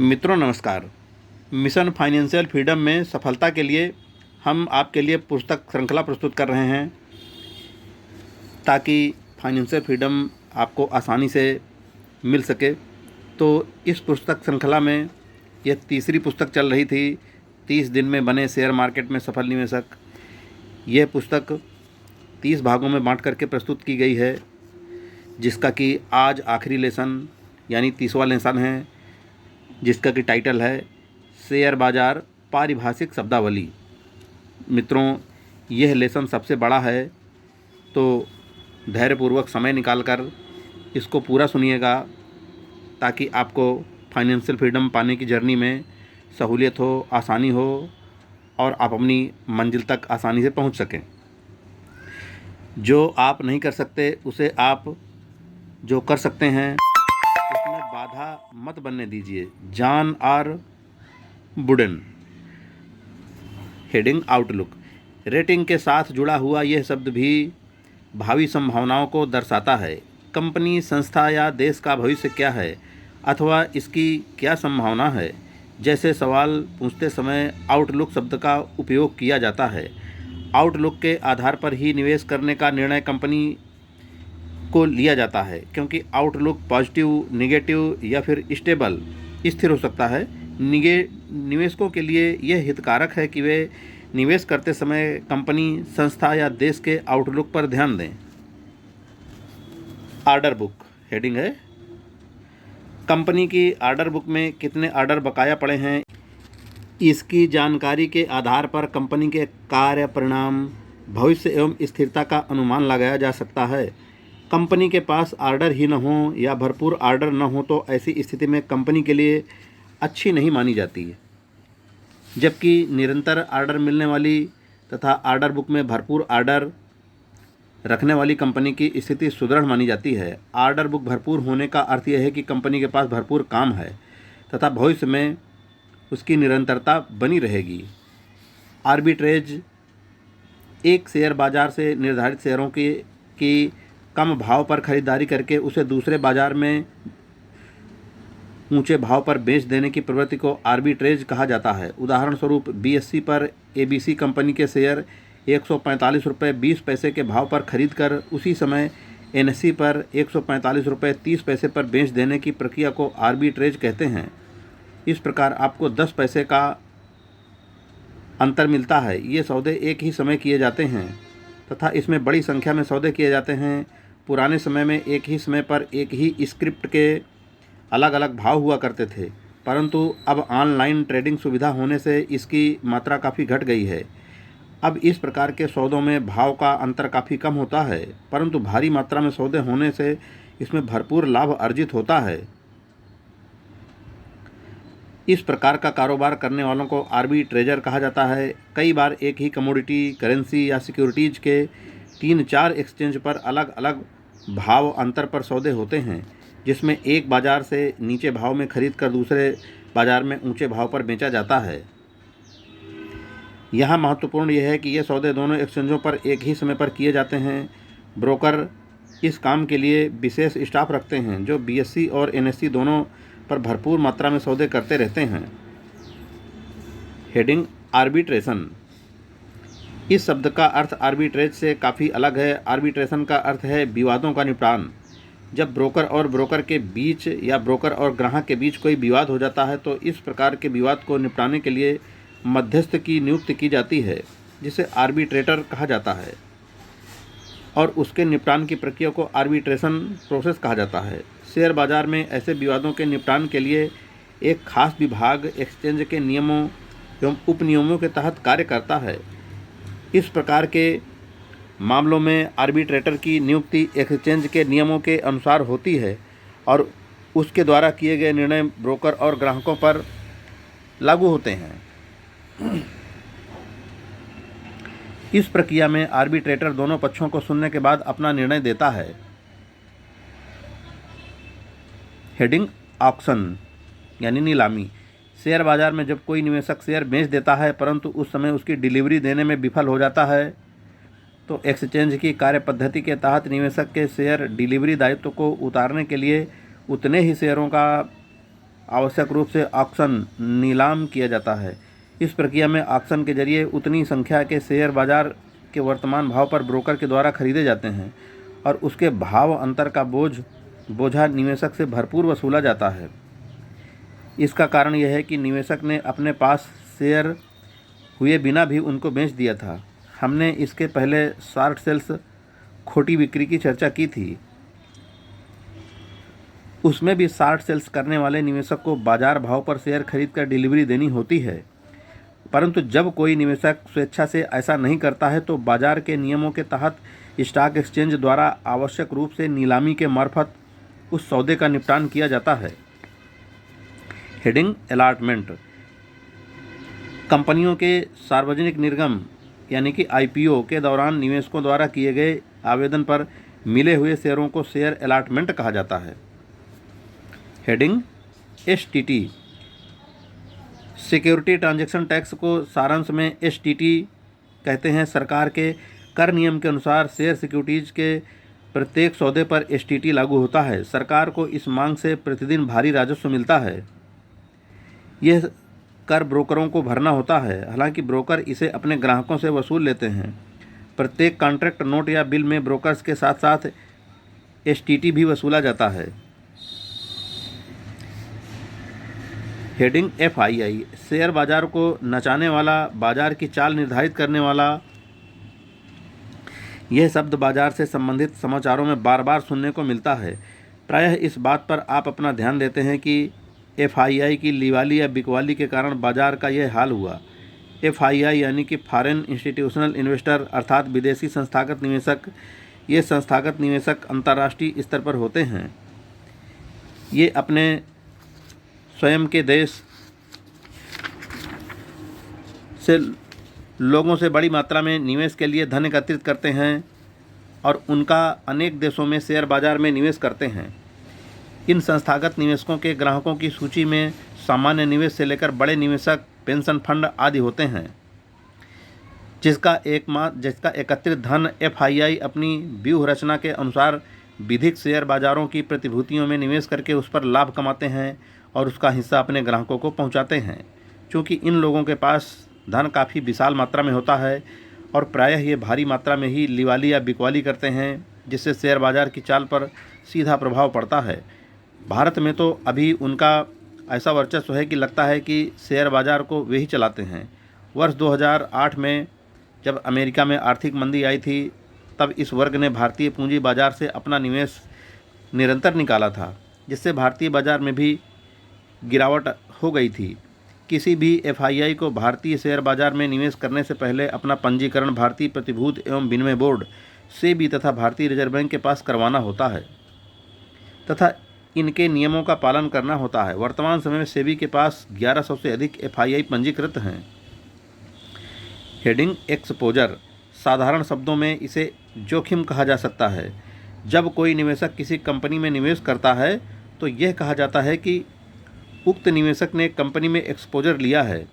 मित्रों नमस्कार। Mission financial freedom में सफलता के लिए हम आपके लिए पुस्तक श्रृंखला प्रस्तुत कर रहे हैं ताकि फाइनेंशियल फ्रीडम आपको आसानी से मिल सके। तो इस पुस्तक श्रृंखला में यह तीसरी पुस्तक चल रही थी, 30 दिन में बने शेयर मार्केट में सफल निवेशक। यह पुस्तक 30 भागों में बांट करके प्रस्तुत की गई है, जिसका कि आज आखिरी लेसन यानी 30वां लेसन है, जिसका कि टाइटल है शेयर बाजार पारिभाषिक शब्दावली। मित्रों, यह लेसन सबसे बड़ा है, तो धैर्यपूर्वक समय निकालकर इसको पूरा सुनिएगा ताकि आपको फाइनेंशियल फ्रीडम पाने की जर्नी में सहूलियत हो, आसानी हो और आप अपनी मंजिल तक आसानी से पहुंच सकें। जो आप नहीं कर सकते उसे आप जो कर सकते हैं उसमें बाधा मत बनने दीजिए। John R Buden. Heading outlook. Rating के साथ जुड़ा हुआ यह शब्द भी भावी संभावनाओं को दर्शाता है। कंपनी, संस्था या देश का भविष्य क्या है अथवा इसकी क्या संभावना है जैसे सवाल पूछते समय आउटलुक शब्द का उपयोग किया जाता है। आउटलुक के आधार पर ही निवेश करने का निर्णय कंपनी को लिया जाता है, क्योंकि आउटलुक पॉजिटिव, नेगेटिव या फिर स्टेबल स्थिर हो सकता है। निवेशकों के लिए यह हितकारक है कि वे निवेश करते समय कंपनी, संस्था या देश के आउटलुक पर ध्यान दें। Order book. हेडिंग है कंपनी की ऑर्डर बुक में कितने ऑर्डर बकाया पड़े हैं, इसकी जानकारी के आधार पर कंपनी के कार्य परिणाम, भविष्य एवं स्थिरता का अनुमान लगाया जा सकता है। कंपनी के पास ऑर्डर ही न हो या भरपूर ऑर्डर न हो तो ऐसी स्थिति में कंपनी के लिए अच्छी नहीं मानी जाती है, जबकि निरंतर ऑर्डर मिलने वाली तथा ऑर्डर बुक में भरपूर ऑर्डर रखने वाली कंपनी की स्थिति सुदृढ़ मानी जाती है। ऑर्डर बुक भरपूर होने का अर्थ यह है कि कंपनी के पास भरपूर काम है तथा भविष्य में उसकी निरंतरता बनी रहेगी। आर्बिट्रेज एक शेयर बाजार से निर्धारित शेयरों की कम भाव पर खरीदारी करके उसे दूसरे बाजार में ऊंचे भाव पर बेच देने की प्रवृत्ति को आर्बिट्रेज कहा जाता है। उदाहरण स्वरूप बीएसई पर एबीसी कंपनी के शेयर 145 रुपये 20 पैसे के भाव पर खरीदकर उसी समय एनएसई पर 145 रुपये 30 पैसे पर बेच देने की प्रक्रिया को आर्बिट्रेज कहते हैं। इस प्रकार आपको 10 पैसे का अंतर मिलता है। ये सौदे एक ही समय किए जाते हैं तथा इसमें बड़ी संख्या में सौदे किए जाते हैं। पुराने समय में एक ही समय पर एक ही स्क्रिप्ट के अलग अलग भाव हुआ करते थे, परंतु अब ऑनलाइन ट्रेडिंग सुविधा होने से इसकी मात्रा काफ़ी घट गई है। अब इस प्रकार के सौदों में भाव का अंतर काफ़ी कम होता है, परंतु भारी मात्रा में सौदे होने से इसमें भरपूर लाभ अर्जित होता है। इस प्रकार का कारोबार करने वालों को आर्बिट्रेजर कहा जाता है। कई बार एक ही कमोडिटी, करेंसी या सिक्योरिटीज के 3-4 एक्सचेंज पर अलग अलग भाव अंतर पर सौदे होते हैं, जिसमें एक बाजार से नीचे भाव में खरीद कर दूसरे बाजार में ऊंचे भाव पर बेचा जाता है। यहाँ महत्वपूर्ण यह है कि ये सौदे दोनों एक्सचेंजों पर एक ही समय पर किए जाते हैं। ब्रोकर इस काम के लिए विशेष स्टाफ रखते हैं जो बीएसई और एनएसई दोनों पर भरपूर मात्रा में सौदे करते रहते हैं। Heading arbitration. इस शब्द का अर्थ आर्बिट्रेज से काफ़ी अलग है। आर्बिट्रेशन का अर्थ है विवादों का निपटान। जब ब्रोकर और ब्रोकर के बीच या ब्रोकर और ग्राहक के बीच कोई विवाद हो जाता है तो इस प्रकार के विवाद को निपटाने के लिए मध्यस्थ की नियुक्ति की जाती है, जिसे आर्बिट्रेटर कहा जाता है, और उसके निपटान की प्रक्रिया को आर्बिट्रेशन प्रोसेस कहा जाता है। शेयर बाजार में ऐसे विवादों के निपटान के लिए एक खास विभाग एक्सचेंज के नियमों एवं उपनियमों के तहत कार्य करता है। इस प्रकार के मामलों में आर्बिट्रेटर की नियुक्ति एक्सचेंज के नियमों के अनुसार होती है और उसके द्वारा किए गए निर्णय ब्रोकर और ग्राहकों पर लागू होते हैं। इस प्रक्रिया में आर्बिट्रेटर दोनों पक्षों को सुनने के बाद अपना निर्णय देता है। हेडिंग ऑक्शन यानी नीलामी। शेयर बाजार में जब कोई निवेशक शेयर बेच देता है परंतु उस समय उसकी डिलीवरी देने में विफल हो जाता है तो एक्सचेंज की कार्य पद्धति के तहत निवेशक के शेयर डिलीवरी दायित्व को उतारने के लिए उतने ही शेयरों का आवश्यक रूप से ऑक्शन नीलाम किया जाता है। इस प्रक्रिया में ऑक्शन के जरिए उतनी संख्या के शेयर बाजार के वर्तमान भाव पर ब्रोकर के द्वारा खरीदे जाते हैं और उसके भाव अंतर का बोझा निवेशक से भरपूर वसूला जाता है। इसका कारण यह है कि निवेशक ने अपने पास शेयर हुए बिना भी उनको बेच दिया था। हमने इसके पहले शॉर्ट सेल्स, खोटी बिक्री की चर्चा की थी। उसमें भी शॉर्ट सेल्स करने वाले निवेशक को बाजार भाव पर शेयर खरीद कर डिलीवरी देनी होती है, परंतु जब कोई निवेशक स्वेच्छा से ऐसा नहीं करता है तो बाजार के नियमों के तहत स्टॉक एक्सचेंज द्वारा आवश्यक रूप से नीलामी के मार्फत उस सौदे का निपटान किया जाता है। Heading allotment. कंपनियों के सार्वजनिक निर्गम यानी कि IPO के दौरान निवेशकों द्वारा किए गए आवेदन पर मिले हुए शेयरों को शेयर अलॉटमेंट कहा जाता है। Heading STT। Security transaction tax को सारांश में STT कहते हैं। सरकार के कर नियम के अनुसार शेयर सिक्योरिटीज के प्रत्येक सौदे पर STT लागू होता है। सरकार को इस मांग से प्रतिदिन भारी राजस्व मिलता है। यह कर ब्रोकरों को भरना होता है, हालांकि ब्रोकर इसे अपने ग्राहकों से वसूल लेते हैं। प्रत्येक कॉन्ट्रैक्ट नोट या बिल में ब्रोकर्स के साथ साथ STT भी वसूला जाता है। Heading FII। शेयर बाजार को नचाने वाला, बाजार की चाल निर्धारित करने वाला। यह शब्द बाजार से संबंधित समाचारों में बार बार सुनने को मिलता है। प्रायः इस बात पर आप अपना ध्यान देते हैं कि FII की लिवाली या बिकवाली के कारण बाजार का यह हाल हुआ। FII यानी कि फॉरेन इंस्टीट्यूशनल इन्वेस्टर अर्थात विदेशी संस्थागत निवेशक। ये संस्थागत निवेशक अंतर्राष्ट्रीय स्तर पर होते हैं। ये अपने स्वयं के देश से लोगों से बड़ी मात्रा में निवेश के लिए धन एकत्रित करते हैं और उनका अनेक देशों में शेयर बाजार में निवेश करते हैं। इन संस्थागत निवेशकों के ग्राहकों की सूची में सामान्य निवेश से लेकर बड़े निवेशक, पेंशन फंड आदि होते हैं, जिसका एकत्रित धन FII अपनी व्यूह रचना के अनुसार विधिक शेयर बाजारों की प्रतिभूतियों में निवेश करके उस पर लाभ कमाते हैं और उसका हिस्सा अपने ग्राहकों को पहुंचाते हैं। क्योंकि इन लोगों के पास धन काफ़ी विशाल मात्रा में होता है और प्रायः ये भारी मात्रा में ही लिवाली या बिकवाली करते हैं, जिससे शेयर बाजार की चाल पर सीधा प्रभाव पड़ता है। भारत में तो अभी उनका ऐसा वर्चस्व है कि लगता है कि शेयर बाजार को वे ही चलाते हैं। वर्ष 2008 में जब अमेरिका में आर्थिक मंदी आई थी, तब इस वर्ग ने भारतीय पूंजी बाजार से अपना निवेश निरंतर निकाला था, जिससे भारतीय बाजार में भी गिरावट हो गई थी। किसी भी FII को भारतीय शेयर बाजार में निवेश करने से पहले अपना पंजीकरण भारतीय प्रतिभूति एवं विनिमय बोर्ड SEBI तथा भारतीय रिजर्व बैंक के पास करवाना होता है तथा इनके नियमों का पालन करना होता है। वर्तमान समय में SEBI के पास 1100 से अधिक FII पंजीकृत हैं। Heading exposure. साधारण शब्दों में इसे जोखिम कहा जा सकता है। जब कोई निवेशक किसी कंपनी में निवेश करता है तो यह कहा जाता है कि उक्त निवेशक ने कंपनी में एक्सपोजर लिया है।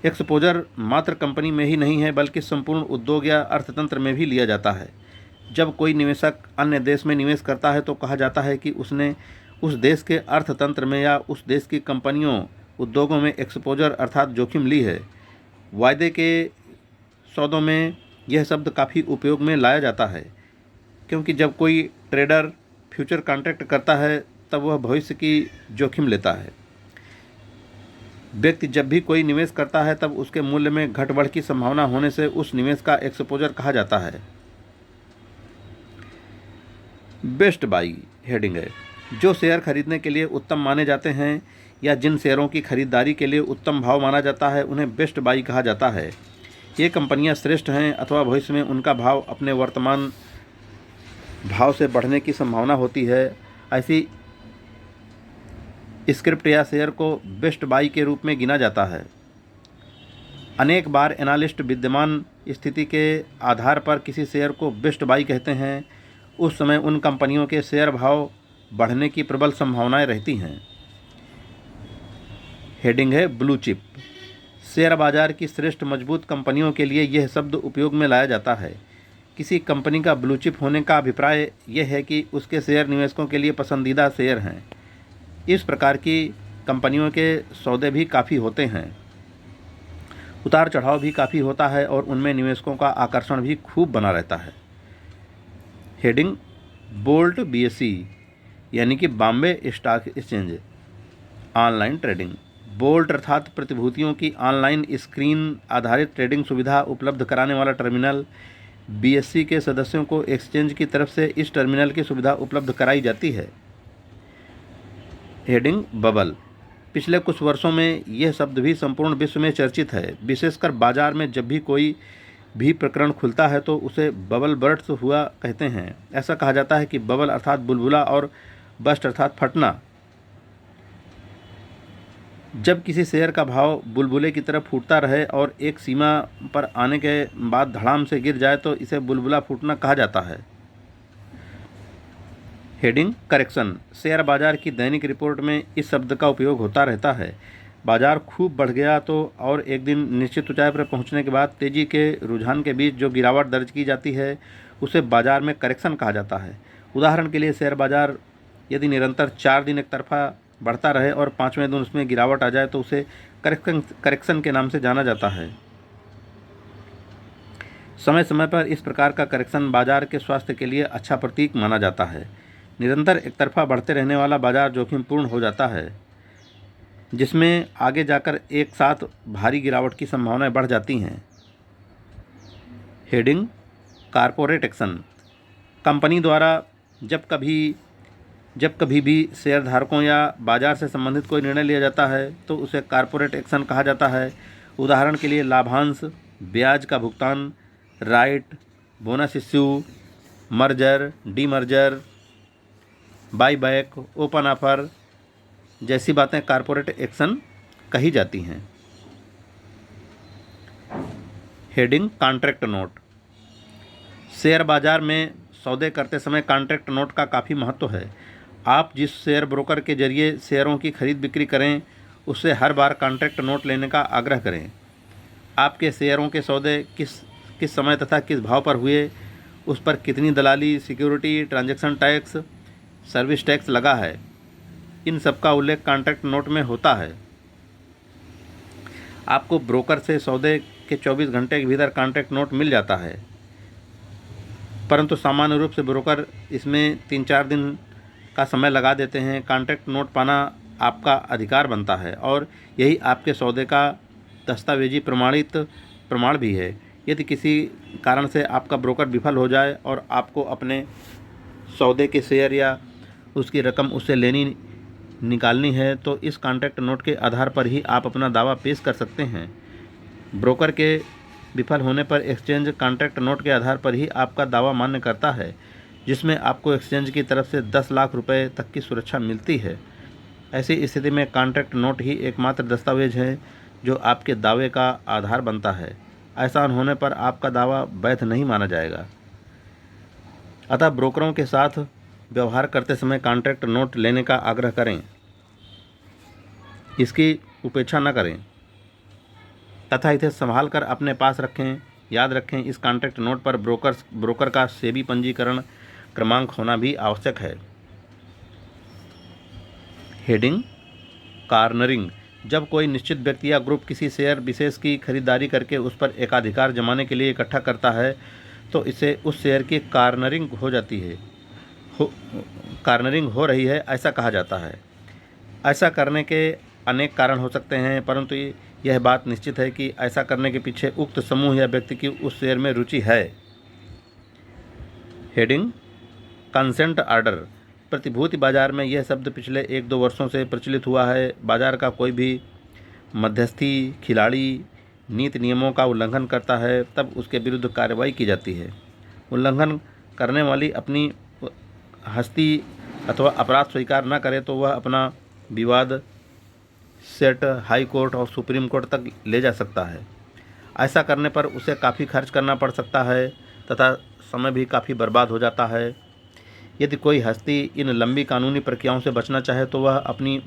एक्सपोजर मात्र कंपनी में ही नहीं है, बल्कि संपूर्ण उद्योग या अर्थतंत्र में भी लिया जाता है। जब कोई निवेशक अन्य देश में निवेश करता है तो कहा जाता है कि उसने उस देश के अर्थतंत्र में या उस देश की कंपनियों, उद्योगों में एक्सपोजर अर्थात जोखिम ली है। वायदे के सौदों में यह शब्द काफ़ी उपयोग में लाया जाता है, क्योंकि जब कोई ट्रेडर फ्यूचर कॉन्ट्रैक्ट करता है तब वह भविष्य की जोखिम लेता है। व्यक्ति जब भी कोई निवेश करता है तब उसके मूल्य में घट बढ़ की संभावना होने से उस निवेश का एक्सपोजर कहा जाता है। बेस्ट बाई हेडिंग है। जो शेयर खरीदने के लिए उत्तम माने जाते हैं या जिन शेयरों की खरीदारी के लिए उत्तम भाव माना जाता है उन्हें बेस्ट बाई कहा जाता है। ये कंपनियां श्रेष्ठ हैं अथवा भविष्य में उनका भाव अपने वर्तमान भाव से बढ़ने की संभावना होती है। ऐसी स्क्रिप्ट या शेयर को बेस्ट बाई के रूप में गिना जाता है। अनेक बार एनालिस्ट विद्यमान स्थिति के आधार पर किसी शेयर को बेस्ट बाई कहते हैं। उस समय उन कंपनियों के शेयर भाव बढ़ने की प्रबल संभावनाएं रहती हैं। हेडिंग है ब्लू चिप। शेयर बाजार की श्रेष्ठ मजबूत कंपनियों के लिए यह शब्द उपयोग में लाया जाता है। किसी कंपनी का ब्लू चिप होने का अभिप्राय यह है कि उसके शेयर निवेशकों के लिए पसंदीदा शेयर हैं। इस प्रकार की कंपनियों के सौदे भी काफ़ी होते हैं, उतार चढ़ाव भी काफ़ी होता है और उनमें निवेशकों का आकर्षण भी खूब बना रहता है। हेडिंग बोल्ट BSE यानी कि Bombay stock exchange online trading. Bolt अर्थात प्रतिभूतियों की ऑनलाइन स्क्रीन आधारित ट्रेडिंग सुविधा उपलब्ध कराने वाला टर्मिनल BSE के सदस्यों को एक्सचेंज की तरफ से इस टर्मिनल की सुविधा उपलब्ध कराई जाती है। Heading bubble. पिछले कुछ वर्षों में यह शब्द भी संपूर्ण विश्व में चर्चित है। विशेषकर बाजार में जब भी कोई भी प्रकरण खुलता है तो उसे बबल बर्स्ट हुआ कहते हैं। ऐसा कहा जाता है कि बबल अर्थात बुलबुला और बस्ट अर्थात फटना। जब किसी शेयर का भाव बुलबुले की तरफ फूटता रहे और एक सीमा पर आने के बाद धड़ाम से गिर जाए तो इसे बुलबुला फूटना कहा जाता है। Heading correction. शेयर बाजार की दैनिक रिपोर्ट में इस शब्द का उपयोग होता रहता है। बाजार खूब बढ़ गया तो और एक दिन निश्चित ऊंचाई पर पहुंचने के बाद तेजी के रुझान के बीच जो गिरावट दर्ज की जाती है उसे बाजार में करेक्शन कहा जाता है। उदाहरण के लिए शेयर बाजार यदि निरंतर 4 दिन एक तरफा बढ़ता रहे और 5वें दिन उसमें गिरावट आ जाए तो उसे करेक्शन के नाम से जाना जाता है। समय समय पर इस प्रकार का करेक्शन बाजार के स्वास्थ्य के लिए अच्छा प्रतीक माना जाता है। निरंतर एक तरफा बढ़ते रहने वाला बाजार जोखिमपूर्ण हो जाता है, जिसमें आगे जाकर एक साथ भारी गिरावट की संभावनाएं बढ़ जाती हैं। Heading corporate action. कंपनी द्वारा जब कभी भी शेयरधारकों या बाजार से संबंधित कोई निर्णय लिया जाता है तो उसे कॉरपोरेट एक्शन कहा जाता है। उदाहरण के लिए लाभांश, ब्याज का भुगतान, right, bonus issue, merger, demerger, buyback, open offer जैसी बातें कॉरपोरेट एक्शन कही जाती हैं। Heading contract note. शेयर बाजार में सौदे करते समय कॉन्ट्रैक्ट नोट का काफ़ी महत्व है। आप जिस शेयर ब्रोकर के जरिए शेयरों की खरीद बिक्री करें उससे हर बार कॉन्ट्रैक्ट नोट लेने का आग्रह करें। आपके शेयरों के सौदे किस समय तथा किस भाव पर हुए, उस पर कितनी दलाली, security, transaction tax, service tax लगा है, इन सब का उल्लेख कॉन्ट्रैक्ट नोट में होता है। आपको ब्रोकर से सौदे के 24 घंटे के भीतर कॉन्ट्रैक्ट नोट मिल जाता है, परंतु सामान्य रूप से ब्रोकर इसमें 3-4 दिन का समय लगा देते हैं। कॉन्ट्रैक्ट नोट पाना आपका अधिकार बनता है और यही आपके सौदे का दस्तावेजी प्रमाण भी है। यदि किसी कारण से आपका ब्रोकर विफल हो जाए और आपको अपने सौदे के शेयर या उसकी रकम उससे निकालनी है तो इस कॉन्ट्रैक्ट नोट के आधार पर ही आप अपना दावा पेश कर सकते हैं। ब्रोकर के विफल होने पर एक्सचेंज कॉन्ट्रैक्ट नोट के आधार पर ही आपका दावा मान्य करता है, जिसमें आपको एक्सचेंज की तरफ से 10 लाख रुपए तक की सुरक्षा मिलती है। ऐसी स्थिति में कॉन्ट्रैक्ट नोट ही एकमात्र दस्तावेज है जो आपके दावे का आधार बनता है। ऐसा होने पर आपका दावा वैध नहीं माना जाएगा। अतः ब्रोकरों के साथ व्यवहार करते समय कॉन्ट्रैक्ट नोट लेने का आग्रह करें, इसकी उपेक्षा न करें तथा इसे संभाल कर अपने पास रखें। याद रखें, इस कॉन्ट्रैक्ट नोट पर ब्रोकर का सेबी पंजीकरण क्रमांक होना भी आवश्यक है। Heading cornering. जब कोई निश्चित व्यक्ति या ग्रुप किसी शेयर विशेष की खरीदारी करके उस पर एकाधिकार जमाने के लिए इकट्ठा करता है तो इसे उस शेयर की कॉर्नरिंग हो जाती है, कॉर्नरिंग हो रही है ऐसा कहा जाता है। ऐसा करने के अनेक कारण हो सकते हैं, परंतु यह बात निश्चित है कि ऐसा करने के पीछे उक्त समूह या व्यक्ति की उस शेयर में रुचि है। Heading consent order. प्रतिभूति बाजार में यह शब्द पिछले 1-2 वर्षों से प्रचलित हुआ है। बाजार का कोई भी मध्यस्थी खिलाड़ी नीति नियमों का उल्लंघन करता है तब उसके विरुद्ध कार्रवाई की जाती है। उल्लंघन करने वाली अपनी हस्ती अथवा अपराध स्वीकार न करे तो वह अपना विवाद सेट हाई कोर्ट और सुप्रीम कोर्ट तक ले जा सकता है। ऐसा करने पर उसे काफ़ी खर्च करना पड़ सकता है तथा समय भी काफ़ी बर्बाद हो जाता है। यदि कोई हस्ती इन लंबी कानूनी प्रक्रियाओं से बचना चाहे तो वह अपनी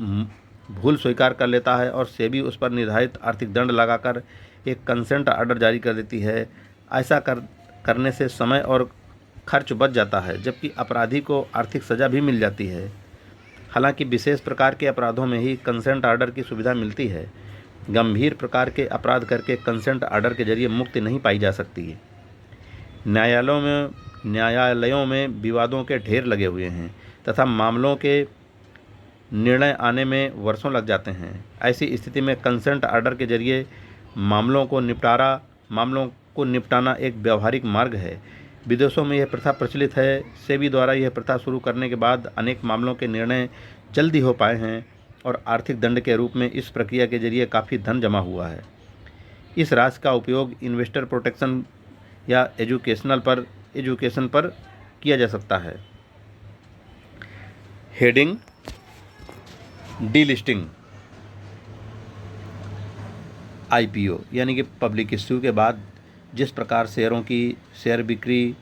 भूल स्वीकार कर लेता है और सेबी उस पर निर्धारित आर्थिक दंड लगाकर एक कंसेंट ऑर्डर जारी कर देती है। ऐसा करने से समय और खर्च बच जाता है, जबकि अपराधी को आर्थिक सज़ा भी मिल जाती है। हालांकि विशेष प्रकार के अपराधों में ही कंसेंट ऑर्डर की सुविधा मिलती है। गंभीर प्रकार के अपराध करके कंसेंट ऑर्डर के जरिए मुक्ति नहीं पाई जा सकती है। न्यायालयों में विवादों के ढेर लगे हुए हैं तथा मामलों के निर्णय आने में वर्षों लग जाते हैं। ऐसी स्थिति में कंसेंट ऑर्डर के जरिए मामलों को निपटाना एक व्यावहारिक मार्ग है। विदेशों में यह प्रथा प्रचलित है। सेबी द्वारा यह प्रथा शुरू करने के बाद अनेक मामलों के निर्णय जल्दी हो पाए हैं और आर्थिक दंड के रूप में इस प्रक्रिया के जरिए काफ़ी धन जमा हुआ है। इस राशि का उपयोग इन्वेस्टर प्रोटेक्शन या एजुकेशन पर किया जा सकता है। हेडिंग डीलिस्टिंग आईपीओ यानी कि पब्लिक इश्यू के बाद जिस प्रकार शेयरों की शेयर बिक्री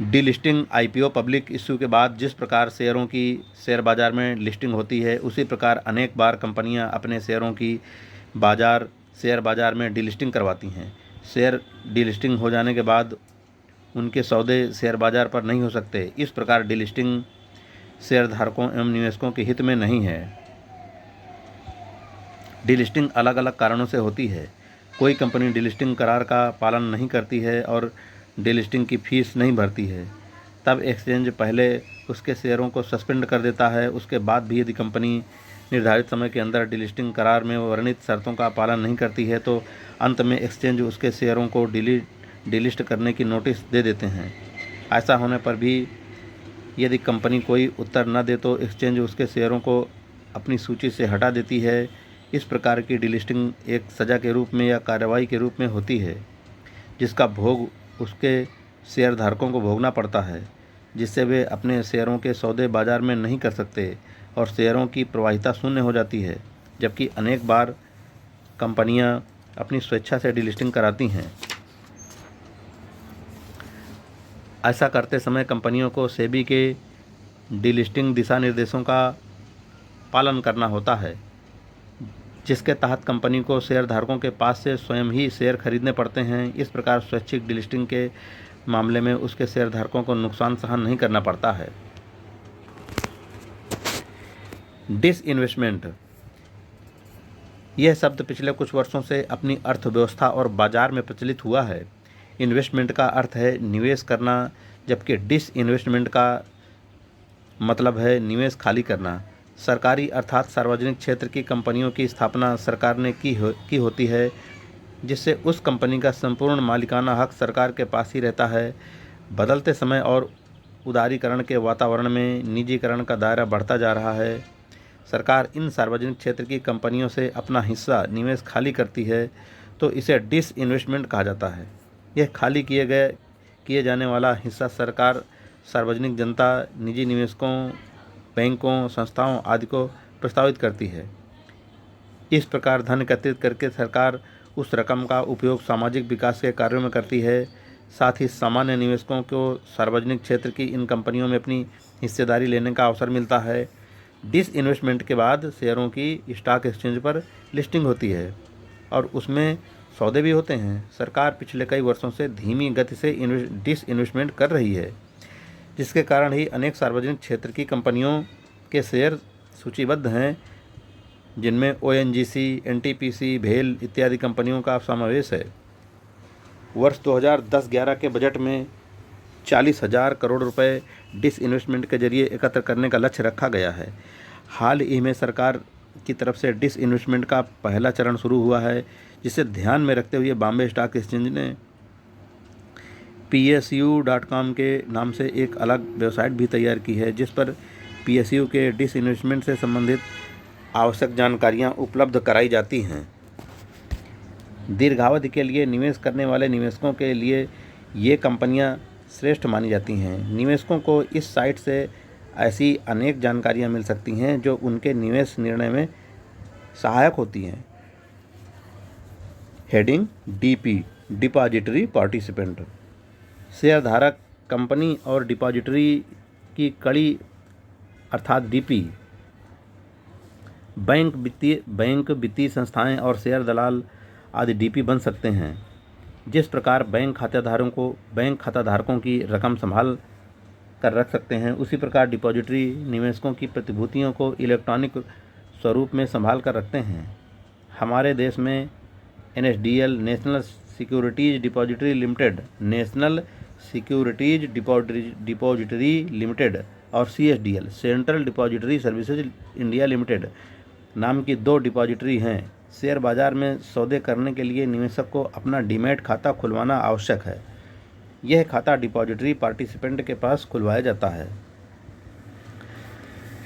डीलिस्टिंग आईपीओ पब्लिक इश्यू के बाद जिस प्रकार शेयरों की शेयर बाज़ार में लिस्टिंग होती है, उसी प्रकार अनेक बार कंपनियां अपने शेयरों की शेयर बाज़ार में डीलिस्टिंग करवाती हैं। शेयर डीलिस्टिंग हो जाने के बाद उनके सौदे शेयर बाज़ार पर नहीं हो सकते। इस प्रकार डीलिस्टिंग शेयरधारकों एवं निवेशकों के हित में नहीं है। डीलिस्टिंग अलग अलग कारणों से होती है। कोई कंपनी डीलिस्टिंग करार का पालन नहीं करती है और डीलिस्टिंग की फीस नहीं भरती है, तब एक्सचेंज पहले उसके शेयरों को सस्पेंड कर देता है। उसके बाद भी यदि कंपनी निर्धारित समय के अंदर डीलिस्टिंग करार में वर्णित शर्तों का पालन नहीं करती है तो अंत में एक्सचेंज उसके शेयरों को डीलिस्ट करने की नोटिस दे देते हैं। ऐसा होने पर भी यदि कंपनी कोई उत्तर न दे तो एक्सचेंज उसके शेयरों को अपनी सूची से हटा देती है। इस प्रकार की डीलिस्टिंग एक सज़ा के रूप में या कार्रवाई के रूप में होती है, जिसका भोग उसके शेयरधारकों को भोगना पड़ता है, जिससे वे अपने शेयरों के सौदे बाज़ार में नहीं कर सकते और शेयरों की प्रवाहिता शून्य हो जाती है। जबकि अनेक बार कंपनियां अपनी स्वेच्छा से डीलिस्टिंग कराती हैं। ऐसा करते समय कंपनियों को सेबी के डीलिस्टिंग दिशा निर्देशों का पालन करना होता है, जिसके तहत कंपनी को शेयरधारकों के पास से स्वयं ही शेयर खरीदने पड़ते हैं। इस प्रकार स्वैच्छिक डीलिस्टिंग के मामले में उसके शेयरधारकों को नुकसान सहन नहीं करना पड़ता है। डिसइन्वेस्टमेंट यह शब्द पिछले कुछ वर्षों से अपनी अर्थव्यवस्था और बाजार में प्रचलित हुआ है। इन्वेस्टमेंट का अर्थ है निवेश करना, जबकि डिसइन्वेस्टमेंट का मतलब है निवेश खाली करना। सरकारी अर्थात सार्वजनिक क्षेत्र की कंपनियों की स्थापना सरकार ने की होती है, जिससे उस कंपनी का संपूर्ण मालिकाना हक सरकार के पास ही रहता है। बदलते समय और उदारीकरण के वातावरण में निजीकरण का दायरा बढ़ता जा रहा है। सरकार इन सार्वजनिक क्षेत्र की कंपनियों से अपना हिस्सा निवेश खाली करती है तो इसे डिसइन्वेस्टमेंट कहा जाता है। यह खाली किए जाने वाला हिस्सा सरकार सार्वजनिक जनता, निजी निवेशकों, बैंकों, संस्थाओं आदि को प्रस्तावित करती है। इस प्रकार धन एकत्रित करके सरकार उस रकम का उपयोग सामाजिक विकास के कार्यों में करती है। साथ ही सामान्य निवेशकों को सार्वजनिक क्षेत्र की इन कंपनियों में अपनी हिस्सेदारी लेने का अवसर मिलता है। डिसइन्वेस्टमेंट के बाद शेयरों की स्टॉक एक्सचेंज पर लिस्टिंग होती है और उसमें सौदे भी होते हैं। सरकार पिछले कई वर्षों से धीमी गति से डिसइन्वेस्टमेंट कर रही है, जिसके कारण ही अनेक सार्वजनिक क्षेत्र की कंपनियों के शेयर सूचीबद्ध हैं, जिनमें ONGC, NTPC, भेल इत्यादि कंपनियों का समावेश है। वर्ष 2010-11 के बजट में 40,000 करोड़ रुपए डिसइन्वेस्टमेंट के जरिए एकत्र करने का लक्ष्य रखा गया है। हाल ही में सरकार की तरफ से डिसइन्वेस्टमेंट का पहला चरण शुरू हुआ है, जिसे ध्यान में रखते हुए बॉम्बे स्टॉक एक्सचेंज ने PSU.com के नाम से एक अलग वेबसाइट भी तैयार की है, जिस पर PSU के डिसइन्वेस्टमेंट से संबंधित आवश्यक जानकारियां उपलब्ध कराई जाती हैं। दीर्घावधि के लिए निवेश करने वाले निवेशकों के लिए ये कंपनियां श्रेष्ठ मानी जाती हैं। निवेशकों को इस साइट से ऐसी अनेक जानकारियां मिल सकती हैं जो उनके निवेश निर्णय में सहायक होती हैं। हेडिंग DP डिपॉजिटरी पार्टिसिपेंट शेयरधारक, कंपनी और डिपॉजिटरी की कड़ी अर्थात DP, बैंक, वित्तीय संस्थाएं और शेयर दलाल आदि DP बन सकते हैं। जिस प्रकार बैंक खाताधारकों की रकम संभाल कर रख सकते हैं, उसी प्रकार डिपॉजिटरी निवेशकों की प्रतिभूतियों को इलेक्ट्रॉनिक स्वरूप में संभाल कर रखते हैं। हमारे देश में NSDL national securities depository limited और CSDL central depository services India limited नाम की 2 डिपॉजिटरी हैं। शेयर बाजार में सौदे करने के लिए निवेशक को अपना डीमैट खाता खुलवाना आवश्यक है। यह खाता डिपॉजिटरी पार्टिसिपेंट के पास खुलवाया जाता है।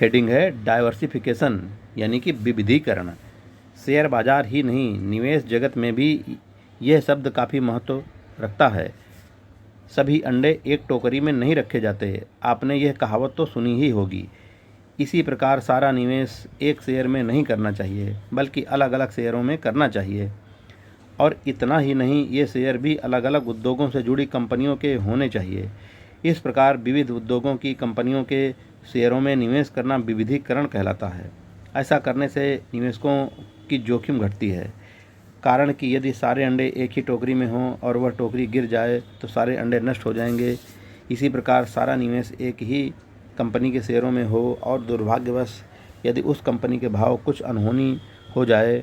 हेडिंग है डाइवर्सिफिकेशन यानी कि विविधीकरण। शेयर बाजार ही नहीं, निवेश जगत में भी यह शब्द काफ़ी महत्व रखता है। सभी अंडे एक टोकरी में नहीं रखे जाते। आपने यह कहावत तो सुनी ही होगी। इसी प्रकार सारा निवेश एक शेयर में नहीं करना चाहिए, बल्कि अलग अलग शेयरों में करना चाहिए। और इतना ही नहीं, ये शेयर भी अलग अलग उद्योगों से जुड़ी कंपनियों के होने चाहिए। इस प्रकार विविध उद्योगों की कंपनियों के शेयरों में निवेश करना विविधीकरण कहलाता है। ऐसा करने से निवेशकों की जोखिम घटती है, कारण कि यदि सारे अंडे एक ही टोकरी में हों और वह टोकरी गिर जाए तो सारे अंडे नष्ट हो जाएंगे। इसी प्रकार सारा निवेश एक ही कंपनी के शेयरों में हो और दुर्भाग्यवश यदि उस कंपनी के भाव कुछ अनहोनी हो जाए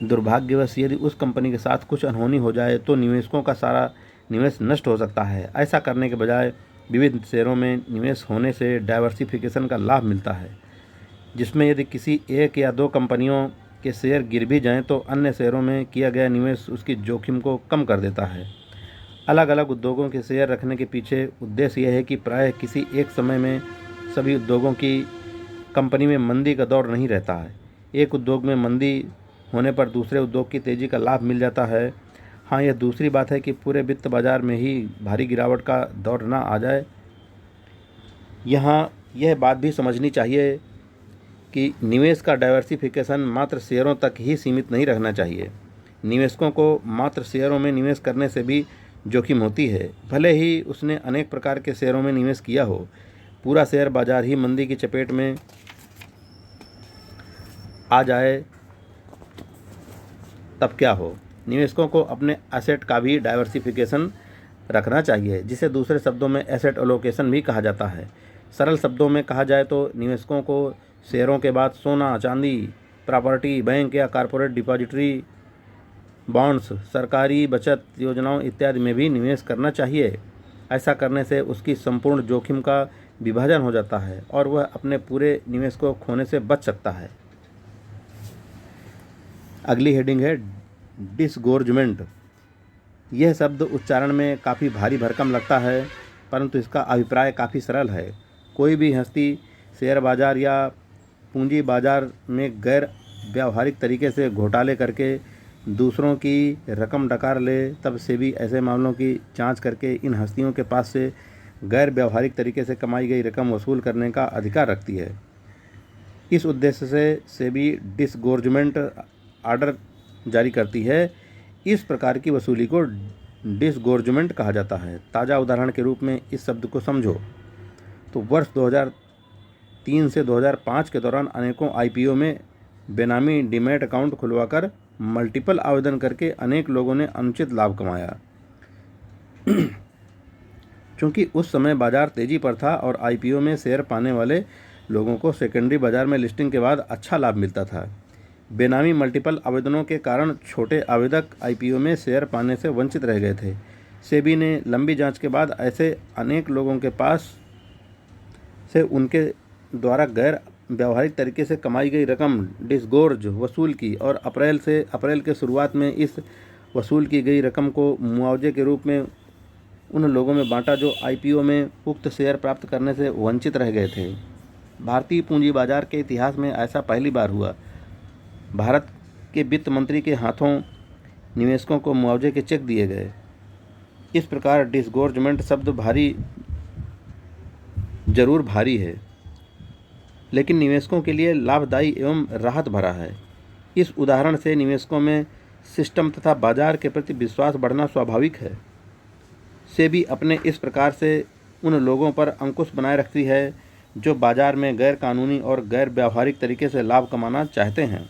उस कंपनी के साथ कुछ अनहोनी हो जाए तो निवेशकों का सारा निवेश नष्ट हो सकता है। ऐसा करने के बजाय विविध शेयरों में निवेश होने से डाइवर्सिफिकेशन का लाभ मिलता है, जिसमें यदि किसी एक या 2 कंपनियों के शेयर गिर भी जाएं तो अन्य शेयरों में किया गया निवेश उसकी जोखिम को कम कर देता है। अलग अलग उद्योगों के शेयर रखने के पीछे उद्देश्य यह है कि प्रायः किसी एक समय में सभी उद्योगों की कंपनी में मंदी का दौर नहीं रहता है। एक उद्योग में मंदी होने पर दूसरे उद्योग की तेज़ी का लाभ मिल जाता है। हाँ, यह दूसरी बात है कि पूरे वित्त बाजार में ही भारी गिरावट का दौर ना आ जाए। यहाँ यह बात भी समझनी चाहिए कि निवेश का डाइवर्सिफिकेशन मात्र शेयरों तक ही सीमित नहीं रहना चाहिए। निवेशकों को मात्र शेयरों में निवेश करने से भी जोखिम होती है, भले ही उसने अनेक प्रकार के शेयरों में निवेश किया हो। पूरा शेयर बाजार ही मंदी की चपेट में आ जाए तब क्या हो। निवेशकों को अपने एसेट का भी डाइवर्सिफिकेशन रखना चाहिए, जिसे दूसरे शब्दों में एसेट एलोकेशन भी कहा जाता है। सरल शब्दों में कहा जाए तो निवेशकों को शेयरों के बाद सोना, चांदी, प्रॉपर्टी, बैंक या कॉर्पोरेट डिपॉजिटरी बॉन्ड्स, सरकारी बचत योजनाओं इत्यादि में भी निवेश करना चाहिए। ऐसा करने से उसकी संपूर्ण जोखिम का विभाजन हो जाता है और वह अपने पूरे निवेश को खोने से बच सकता है। अगली हेडिंग है डिसगोर्जमेंट। यह शब्द उच्चारण में काफ़ी भारी भरकम लगता है, परंतु इसका अभिप्राय काफ़ी सरल है। कोई भी हस्ती शेयर बाजार या पूंजी बाजार में गैर व्यावहारिक तरीके से घोटाले करके दूसरों की रकम डकार ले, तब सेबी ऐसे मामलों की जांच करके इन हस्तियों के पास से गैर व्यावहारिक तरीके से कमाई गई रकम वसूल करने का अधिकार रखती है। इस उद्देश्य से सेबी डिसगोर्जमेंट आर्डर जारी करती है। इस प्रकार की वसूली को डिसगोर्जमेंट कहा जाता है। ताज़ा उदाहरण के रूप में इस शब्द को समझो तो वर्ष 2003 से 2005 के दौरान अनेकों IPO में बेनामी डीमैट अकाउंट खुलवाकर मल्टीपल आवेदन करके अनेक लोगों ने अनुचित लाभ कमाया। चूँकि उस समय बाजार तेज़ी पर था और IPO में शेयर पाने वाले लोगों को सेकेंडरी बाजार में लिस्टिंग के बाद अच्छा लाभ मिलता था। बेनामी मल्टीपल आवेदनों के कारण छोटे आवेदक IPO में शेयर पाने से वंचित रह गए थे। सेबी ने लंबी जांच के बाद ऐसे अनेक लोगों के पास से उनके द्वारा गैर व्यावहारिक तरीके से कमाई गई रकम डिसगोर्ज वसूल की और अप्रैल के शुरुआत में इस वसूल की गई रकम को मुआवजे के रूप में उन लोगों में बांटा जो IPO में उक्त शेयर प्राप्त करने से वंचित रह गए थे। भारतीय पूंजी बाजार के इतिहास में ऐसा पहली बार हुआ। भारत के वित्त मंत्री के हाथों निवेशकों को मुआवजे के चेक दिए गए। इस प्रकार डिसगोर्जमेंट शब्द जरूर भारी है, लेकिन निवेशकों के लिए लाभदायी एवं राहत भरा है। इस उदाहरण से निवेशकों में सिस्टम तथा बाजार के प्रति विश्वास बढ़ना स्वाभाविक है। सेबी अपने इस प्रकार से उन लोगों पर अंकुश बनाए रखती है जो बाजार में गैर कानूनी और गैर व्यावहारिक तरीके से लाभ कमाना चाहते हैं।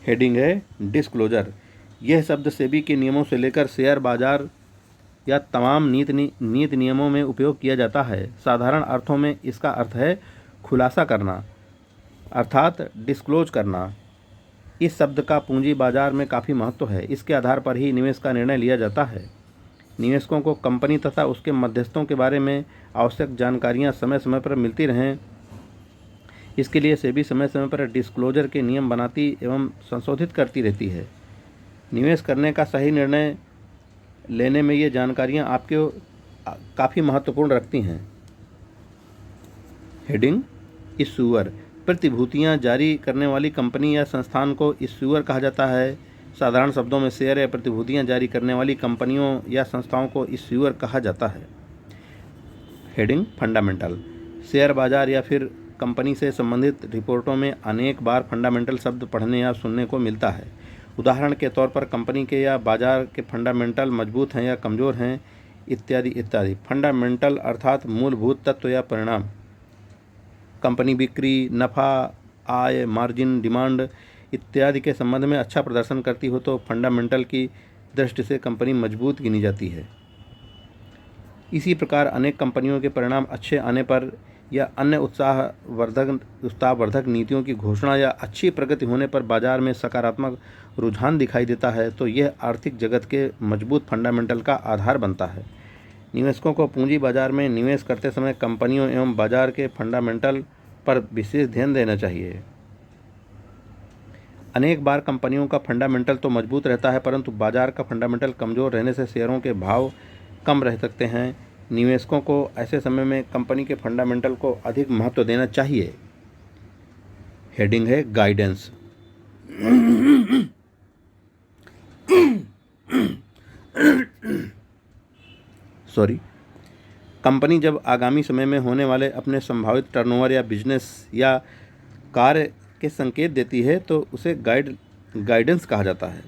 हेडिंग है डिस्क्लोजर। यह शब्द सेबी के नियमों से लेकर शेयर बाजार या तमाम नीति नियमों में उपयोग किया जाता है। साधारण अर्थों में इसका अर्थ है खुलासा करना, अर्थात डिस्क्लोज करना। इस शब्द का पूंजी बाजार में काफ़ी महत्व है। इसके आधार पर ही निवेश का निर्णय लिया जाता है। निवेशकों को कंपनी तथा उसके मध्यस्थों के बारे में आवश्यक जानकारियां समय समय पर मिलती रहें, इसके लिए सेबी समय समय पर डिस्क्लोजर के नियम बनाती एवं संशोधित करती रहती है। निवेश करने का सही निर्णय लेने में ये जानकारियां आपके काफ़ी महत्वपूर्ण रखती हैं। Heading issuer. प्रतिभूतियां जारी करने वाली कंपनी या संस्थान को इश्यूअर कहा जाता है। साधारण शब्दों में शेयर या प्रतिभूतियां जारी करने वाली कंपनियों या संस्थाओं को इश्यूअर कहा जाता है। Heading fundamental. शेयर बाजार या फिर कंपनी से संबंधित रिपोर्टों में अनेक बार फंडामेंटल शब्द पढ़ने या सुनने को मिलता है। उदाहरण के तौर पर कंपनी के या बाजार के फंडामेंटल मजबूत हैं या कमज़ोर हैं, इत्यादि इत्यादि। फंडामेंटल अर्थात मूलभूत तत्व या परिणाम। कंपनी बिक्री, नफ़ा, आय, मार्जिन, डिमांड इत्यादि के संबंध में अच्छा प्रदर्शन करती हो तो फंडामेंटल की दृष्टि से कंपनी मजबूत गिनी जाती है। इसी प्रकार अनेक कंपनियों के परिणाम अच्छे आने पर या अन्य उत्साहवर्धक नीतियों की घोषणा या अच्छी प्रगति होने पर बाजार में सकारात्मक रुझान दिखाई देता है तो यह आर्थिक जगत के मजबूत फंडामेंटल का आधार बनता है। निवेशकों को पूंजी बाजार में निवेश करते समय कंपनियों एवं बाजार के फंडामेंटल पर विशेष ध्यान देना चाहिए। अनेक बार कंपनियों का फंडामेंटल तो मजबूत रहता है परंतु बाजार का फंडामेंटल कमज़ोर रहने से शेयरों के भाव कम रह सकते हैं। निवेशकों को ऐसे समय में कंपनी के फंडामेंटल को अधिक महत्व देना चाहिए। हेडिंग है गाइडेंस। कंपनी जब आगामी समय में होने वाले अपने संभावित टर्नओवर या बिजनेस या कार्य के संकेत देती है तो उसे गाइडेंस कहा जाता है।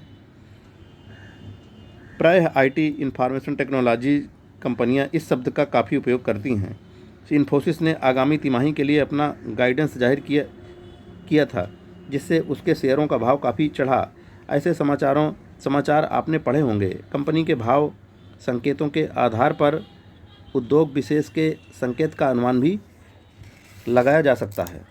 प्रायः आईटी इंफॉर्मेशन टेक्नोलॉजी कंपनियां इस शब्द का काफ़ी उपयोग करती हैं। इन्फोसिस ने आगामी तिमाही के लिए अपना गाइडेंस जाहिर किया था जिससे उसके शेयरों का भाव काफ़ी चढ़ा। ऐसे समाचार आपने पढ़े होंगे। कंपनी के भाव संकेतों के आधार पर उद्योग विशेष के संकेत का अनुमान भी लगाया जा सकता है।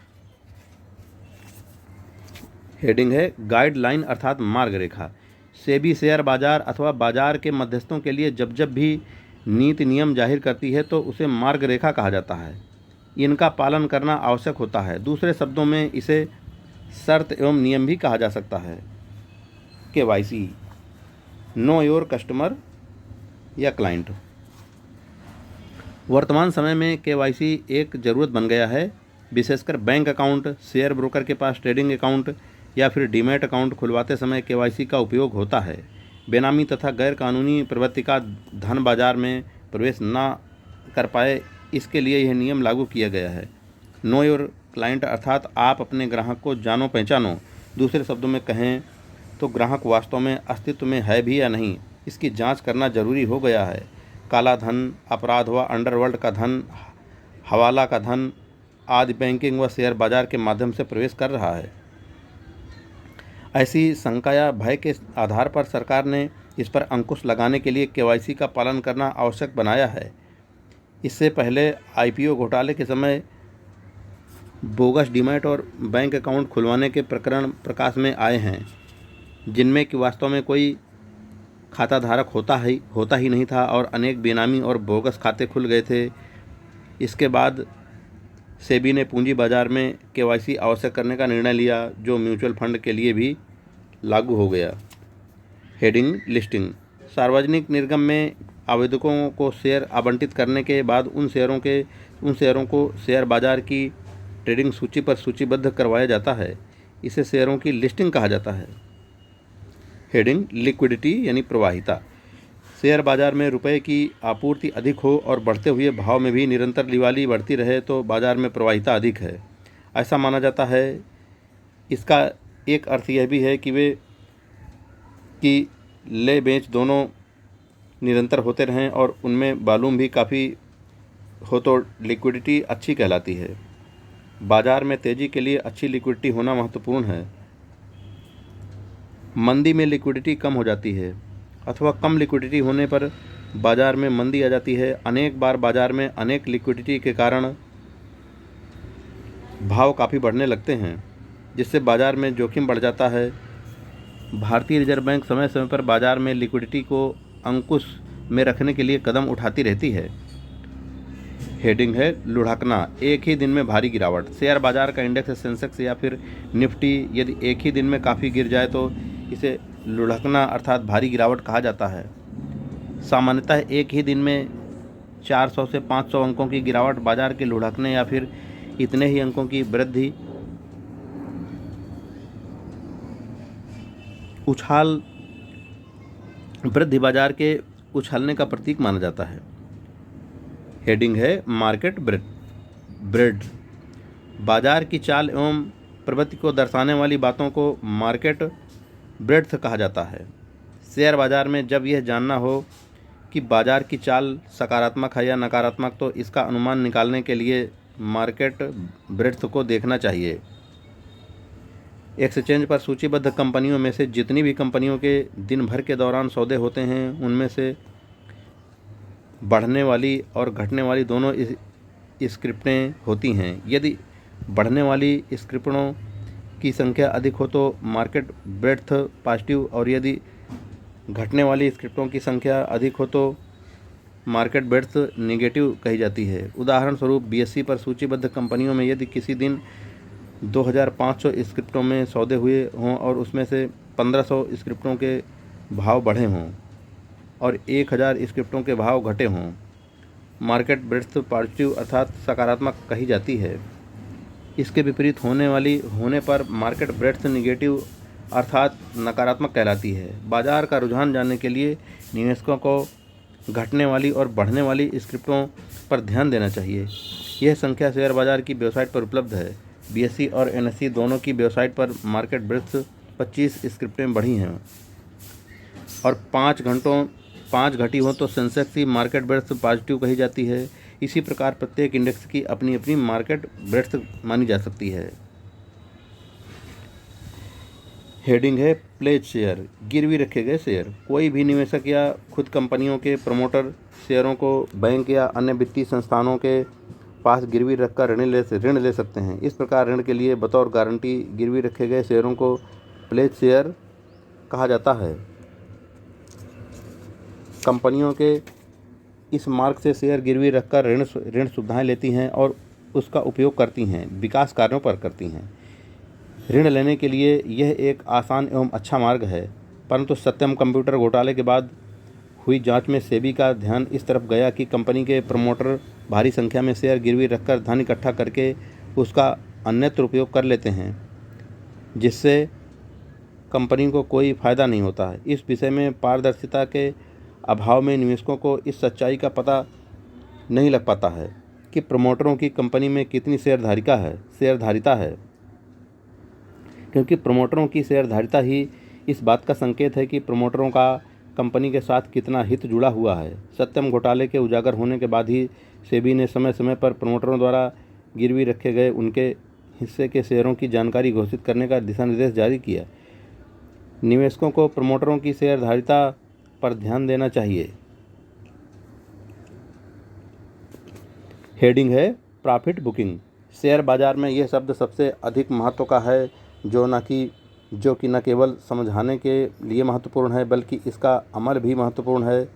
हेडिंग है गाइडलाइन अर्थात मार्गरेखा। सेबी शेयर बाजार अथवा बाजार के मध्यस्थों के लिए जब भी नीति नियम जाहिर करती है तो उसे मार्गरेखा कहा जाता है। इनका पालन करना आवश्यक होता है। दूसरे शब्दों में इसे शर्त एवं नियम भी कहा जा सकता है। केवाईसी, नो योर कस्टमर या क्लाइंट। वर्तमान समय में केवाईसी एक ज़रूरत बन गया है। विशेषकर बैंक अकाउंट, शेयर ब्रोकर के पास ट्रेडिंग अकाउंट या फिर डीमैट अकाउंट खुलवाते समय केवाईसी का उपयोग होता है। बेनामी तथा गैर कानूनी प्रवृत्ति का धन बाजार में प्रवेश न कर पाए, इसके लिए यह नियम लागू किया गया है। नो योर क्लाइंट अर्थात आप अपने ग्राहक को जानो पहचानो। दूसरे शब्दों में कहें तो ग्राहक वास्तव में अस्तित्व में है भी या नहीं, इसकी जांच करना जरूरी हो गया है। काला धन, अपराध व अंडरवर्ल्ड का धन, हवाला का धन आदि बैंकिंग व शेयर बाजार के माध्यम से प्रवेश कर रहा है। ऐसी शंका या भय के आधार पर सरकार ने इस पर अंकुश लगाने के लिए केवाईसी का पालन करना आवश्यक बनाया है। इससे पहले आईपीओ घोटाले के समय बोगस डीमैट और बैंक अकाउंट खुलवाने के प्रकरण प्रकाश में आए हैं, जिनमें कि वास्तव में कोई खाता धारक होता ही नहीं था और अनेक बेनामी और बोगस खाते खुल गए थे। इसके बाद सेबी ने पूंजी बाजार में केवाईसी आवश्यक करने का निर्णय लिया, जो म्यूचुअल फंड के लिए भी लागू हो गया। Heading listing. सार्वजनिक निर्गम में आवेदकों को शेयर आवंटित करने के बाद उन शेयरों को शेयर बाजार की ट्रेडिंग सूची पर सूचीबद्ध करवाया जाता है। इसे शेयरों की लिस्टिंग कहा जाता है। हेडिंग लिक्विडिटी यानी प्रवाहिता। शेयर बाजार में रुपए की आपूर्ति अधिक हो और बढ़ते हुए भाव में भी निरंतर लिवाली बढ़ती रहे तो बाजार में प्रवाहिता अधिक है, ऐसा माना जाता है। इसका एक अर्थ यह भी है कि ले बेच दोनों निरंतर होते रहें और उनमें वॉल्यूम भी काफ़ी हो तो लिक्विडिटी अच्छी कहलाती है। बाजार में तेज़ी के लिए अच्छी लिक्विडिटी होना महत्वपूर्ण है। मंदी में लिक्विडिटी कम हो जाती है अथवा कम लिक्विडिटी होने पर बाज़ार में मंदी आ जाती है। अनेक बार बाज़ार में अनेक लिक्विडिटी के कारण भाव काफ़ी बढ़ने लगते हैं, जिससे बाज़ार में जोखिम बढ़ जाता है। भारतीय रिजर्व बैंक समय समय पर बाज़ार में लिक्विडिटी को अंकुश में रखने के लिए कदम उठाती रहती है। हेडिंग है लुढ़कना, एक ही दिन में भारी गिरावट। शेयर बाजार का इंडेक्स सेंसेक्स या फिर निफ्टी यदि एक ही दिन में काफ़ी गिर जाए तो इसे लुढ़कना अर्थात भारी गिरावट कहा जाता है। सामान्यतः एक ही दिन में 400 से 500 अंकों की गिरावट बाजार के लुढ़कने या फिर इतने ही अंकों की वृद्धि बाजार के उछालने का प्रतीक माना जाता है। हेडिंग है मार्केट ब्रेड, बाजार की चाल एवं प्रवृत्ति को दर्शाने वाली बातों को मार्केट ब्रेड्थ कहा जाता है। शेयर बाजार में जब यह जानना हो कि बाजार की चाल सकारात्मक है या नकारात्मक तो इसका अनुमान निकालने के लिए मार्केट ब्रेड्थ को देखना चाहिए। एक्सचेंज पर सूचीबद्ध कंपनियों में से जितनी भी कंपनियों के दिन भर के दौरान सौदे होते हैं उनमें से बढ़ने वाली और घटने वाली दोनों स्क्रिप्टें होती हैं। यदि बढ़ने वाली स्क्रिप्टों की संख्या अधिक हो तो मार्केट ब्रेड्थ पॉजिटिव और यदि घटने वाली स्क्रिप्टों की संख्या अधिक हो तो मार्केट ब्रेड्थ नेगेटिव कही जाती है। उदाहरण स्वरूप बीएसई पर सूचीबद्ध कंपनियों में यदि किसी दिन 2500 स्क्रिप्टों में सौदे हुए हों और उसमें से 1500 स्क्रिप्टों के भाव बढ़े हों और 1000 स्क्रिप्टों के भाव घटे हों, मार्केट ब्रेड्थ पॉजिटिव अर्थात सकारात्मक कही जाती है। इसके विपरीत होने पर मार्केट ब्रेड्थ नेगेटिव अर्थात नकारात्मक कहलाती है। बाजार का रुझान जानने के लिए निवेशकों को घटने वाली और बढ़ने वाली स्क्रिप्टों पर ध्यान देना चाहिए। यह संख्या शेयर बाजार की वेबसाइट पर उपलब्ध है। बीएसई और एनएसई दोनों की वेबसाइट पर मार्केट ब्रेड्थ 25 स्क्रिप्टें बढ़ी हैं और 5 घटी हो तो सेंसेक्स की मार्केट ब्रेड्थ पॉजिटिव कही जाती है। इसी प्रकार प्रत्येक इंडेक्स की अपनी अपनी मार्केट ब्रेड्थ मानी जा सकती है। हेडिंग है प्लेज शेयर, गिरवी रखे गए शेयर। कोई भी निवेशक या खुद कंपनियों के प्रमोटर शेयरों को बैंक या अन्य वित्तीय संस्थानों के पास गिरवी रखकर ऋण ले सकते हैं। इस प्रकार ऋण के लिए बतौर गारंटी गिरवी रखे गए शेयरों को प्लेज शेयर कहा जाता है। कंपनियों के इस मार्ग से शेयर गिरवी रखकर ऋण सुविधाएं लेती हैं और उसका उपयोग करती हैं, विकास कार्यों पर करती हैं। ऋण लेने के लिए यह एक आसान एवं अच्छा मार्ग है, परंतु सत्यम कंप्यूटर घोटाले के बाद हुई जांच में सेबी का ध्यान इस तरफ गया कि कंपनी के प्रमोटर भारी संख्या में शेयर गिरवी रखकर धन इकट्ठा करके उसका अन्यत्र उपयोग कर लेते हैं, जिससे कंपनी को कोई फ़ायदा नहीं होता है। इस विषय में पारदर्शिता के अभाव में निवेशकों को इस सच्चाई का पता नहीं लग पाता है कि प्रमोटरों की कंपनी में कितनी शेयरधारिता है, क्योंकि प्रमोटरों की शेयरधारिता ही इस बात का संकेत है कि प्रमोटरों का कंपनी के साथ कितना हित जुड़ा हुआ है। सत्यम घोटाले के उजागर होने के बाद ही सेबी ने समय समय पर प्रमोटरों द्वारा गिरवी रखे गए उनके हिस्से के शेयरों की जानकारी घोषित करने का दिशा निर्देश जारी किया। निवेशकों को प्रमोटरों की शेयरधारिता पर ध्यान देना चाहिए। हेडिंग है प्रॉफिट बुकिंग, शेयर बाजार में यह शब्द सबसे अधिक महत्व का है, जो कि न केवल समझाने के लिए महत्वपूर्ण है बल्कि इसका अमल भी महत्वपूर्ण है।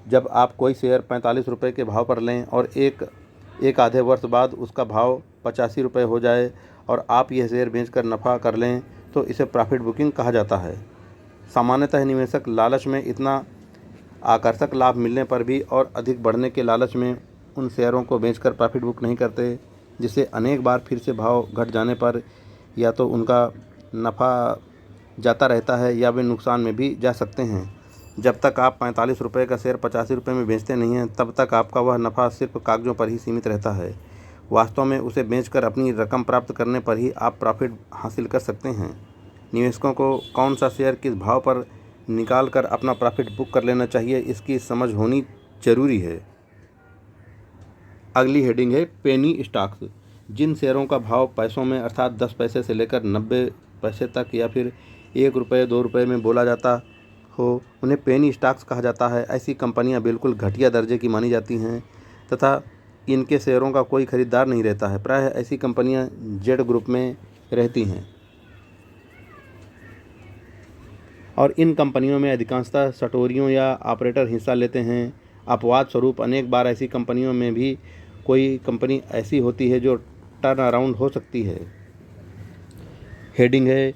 जब आप कोई शेयर 45 रुपये के भाव पर लें और एक आधे वर्ष बाद उसका भाव 85 रुपये हो जाए और आप यह शेयर बेचकर नफ़ा कर लें तो इसे प्रॉफिट बुकिंग कहा जाता है। सामान्यतः निवेशक लालच में इतना आकर्षक लाभ मिलने पर भी और अधिक बढ़ने के लालच में उन शेयरों को बेचकर प्रॉफिट बुक नहीं करते, जिससे अनेक बार फिर से भाव घट जाने पर या तो उनका नफ़ा जाता रहता है या वे नुकसान में भी जा सकते हैं। जब तक आप 45 रुपये का शेयर 85 रुपये में बेचते नहीं हैं तब तक आपका वह नफ़ा सिर्फ कागज़ों पर ही सीमित रहता है। वास्तव में उसे बेचकर अपनी रकम प्राप्त करने पर ही आप प्रॉफिट हासिल कर सकते हैं। निवेशकों को कौन सा शेयर किस भाव पर निकाल कर अपना प्रॉफिट बुक कर लेना चाहिए, इसकी समझ होनी जरूरी है। अगली हेडिंग है पेनी स्टॉक्स, जिन शेयरों का भाव पैसों में अर्थात 10 पैसे से लेकर 90 पैसे तक या फिर ₹1 ₹2 में बोला जाता हो, उन्हें पेनी स्टॉक्स कहा जाता है। ऐसी कंपनियां बिल्कुल घटिया दर्जे की मानी जाती हैं तथा इनके शेयरों का कोई खरीदार नहीं रहता है। प्रायः ऐसी कंपनियां जेड ग्रुप में रहती हैं और इन कंपनियों में अधिकांशतः सटोरियों या ऑपरेटर हिस्सा लेते हैं। अपवाद स्वरूप अनेक बार ऐसी कंपनियों में भी कोई कंपनी ऐसी होती है जो टर्न अराउंड हो सकती है। हेडिंग है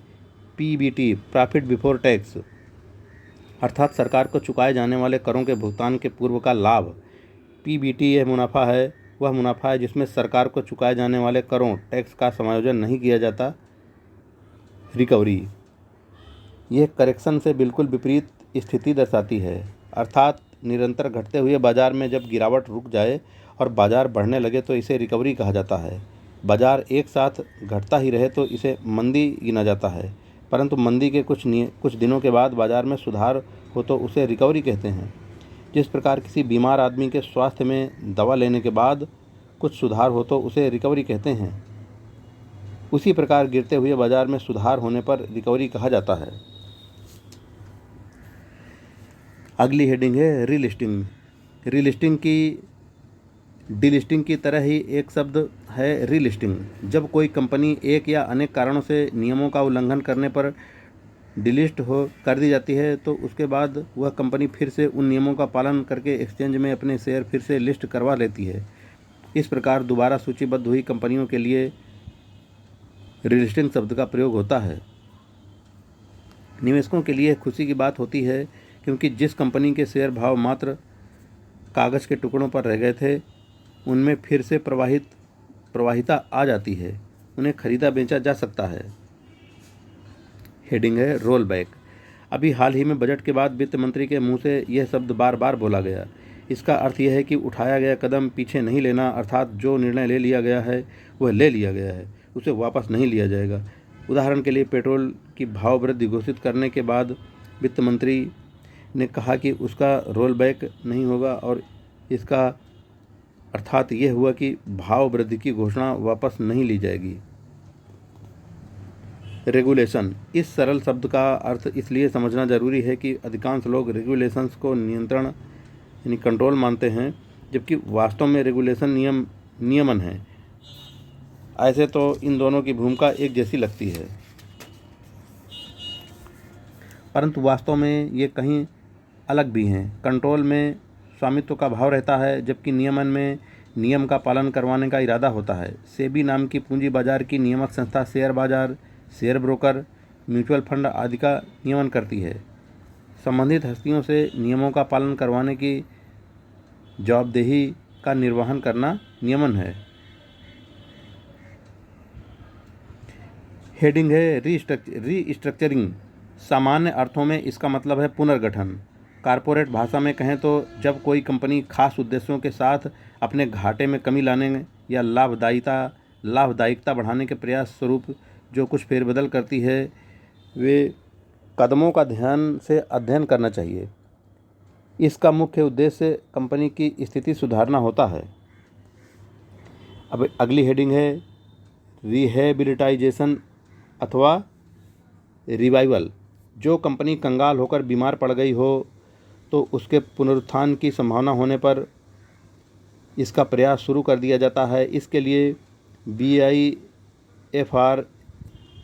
पीबीटी, प्रॉफिट बिफोर टैक्स, अर्थात सरकार को चुकाए जाने वाले करों के भुगतान के पूर्व का लाभ। पीबीटी यह मुनाफा है, वह मुनाफा है जिसमें सरकार को चुकाए जाने वाले करों टैक्स का समायोजन नहीं किया जाता। रिकवरी, यह करेक्शन से बिल्कुल विपरीत स्थिति दर्शाती है, अर्थात निरंतर घटते हुए बाजार में जब गिरावट रुक जाए और बाजार बढ़ने लगे तो इसे रिकवरी कहा जाता है। बाजार एक साथ घटता ही रहे तो इसे मंदी गिना जाता है, परंतु मंदी के कुछ दिनों के बाद बाजार में सुधार हो तो उसे रिकवरी कहते हैं। जिस प्रकार किसी बीमार आदमी के स्वास्थ्य में दवा लेने के बाद कुछ सुधार हो तो उसे रिकवरी कहते हैं, उसी प्रकार गिरते हुए बाजार में सुधार होने पर रिकवरी कहा जाता है। अगली हेडिंग है रीलिस्टिंग। रीलिस्टिंग की डीलिस्टिंग की तरह ही एक शब्द है रीलिस्टिंग। जब कोई कंपनी एक या अनेक कारणों से नियमों का उल्लंघन करने पर डिलिस्ट कर दी जाती है तो उसके बाद वह कंपनी फिर से उन नियमों का पालन करके एक्सचेंज में अपने शेयर फिर से लिस्ट करवा लेती है। इस प्रकार दोबारा सूचीबद्ध हुई कंपनियों के लिए रीलिस्टिंग शब्द का प्रयोग होता है। निवेशकों के लिए खुशी की बात होती है क्योंकि जिस कंपनी के शेयर भाव मात्र कागज़ के टुकड़ों पर रह गए थे उनमें फिर से प्रवाहिता आ जाती है, उन्हें खरीदा बेचा जा सकता है। हेडिंग है रोल बैक। अभी हाल ही में बजट के बाद वित्त मंत्री के मुंह से यह शब्द बार बार बोला गया। इसका अर्थ यह है कि उठाया गया कदम पीछे नहीं लेना, अर्थात जो निर्णय ले लिया गया है वह ले लिया गया है, उसे वापस नहीं लिया जाएगा। उदाहरण के लिए पेट्रोल की भाव वृद्धि घोषित करने के बाद वित्त मंत्री ने कहा कि उसका रोल बैक नहीं होगा और इसका अर्थात यह हुआ कि भाव वृद्धि की घोषणा वापस नहीं ली जाएगी। रेगुलेशन, इस सरल शब्द का अर्थ इसलिए समझना जरूरी है कि अधिकांश लोग रेगुलेशंस को नियंत्रण यानी कंट्रोल मानते हैं, जबकि वास्तव में रेगुलेशन नियमन है। ऐसे तो इन दोनों की भूमिका एक जैसी लगती है, परंतु वास्तव में ये कहीं अलग भी हैं। कंट्रोल में स्वामित्व का भाव रहता है, जबकि नियमन में नियम का पालन करवाने का इरादा होता है। सेबी नाम की पूंजी बाजार की नियामक संस्था शेयर बाजार, शेयर ब्रोकर, म्यूचुअल फंड आदि का नियमन करती है। संबंधित हस्तियों से नियमों का पालन करवाने की जवाबदेही का निर्वहन करना नियमन है। हेडिंग है रीस्ट्रक्चरिंग। सामान्य अर्थों में इसका मतलब है पुनर्गठन। कॉरपोरेट भाषा में कहें तो जब कोई कंपनी खास उद्देश्यों के साथ अपने घाटे में कमी लाने या लाभदायिकता बढ़ाने के प्रयास स्वरूप जो कुछ फेरबदल करती है, वे कदमों का ध्यान से अध्ययन करना चाहिए। इसका मुख्य उद्देश्य कंपनी की स्थिति सुधारना होता है। अब अगली हेडिंग है रिहेबिलिटाइजेशन अथवा रिवाइवल। जो कंपनी कंगाल होकर बीमार पड़ गई हो तो उसके पुनरुत्थान की संभावना होने पर इसका प्रयास शुरू कर दिया जाता है। इसके लिए BIFR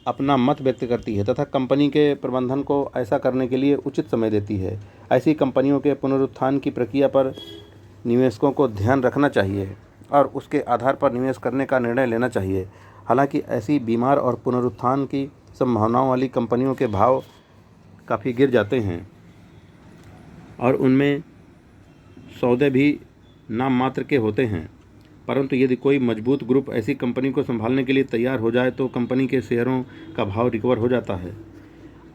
अपना मत व्यक्त करती है तथा कंपनी के प्रबंधन को ऐसा करने के लिए उचित समय देती है। ऐसी कंपनियों के पुनरुत्थान की प्रक्रिया पर निवेशकों को ध्यान रखना चाहिए और उसके आधार पर निवेश करने का निर्णय लेना चाहिए। हालांकि ऐसी बीमार और पुनरुत्थान की संभावनाओं वाली कंपनियों के भाव काफ़ी गिर जाते हैं और उनमें सौदे भी नाम मात्र के होते हैं, परंतु यदि कोई मजबूत ग्रुप ऐसी कंपनी को संभालने के लिए तैयार हो जाए तो कंपनी के शेयरों का भाव रिकवर हो जाता है।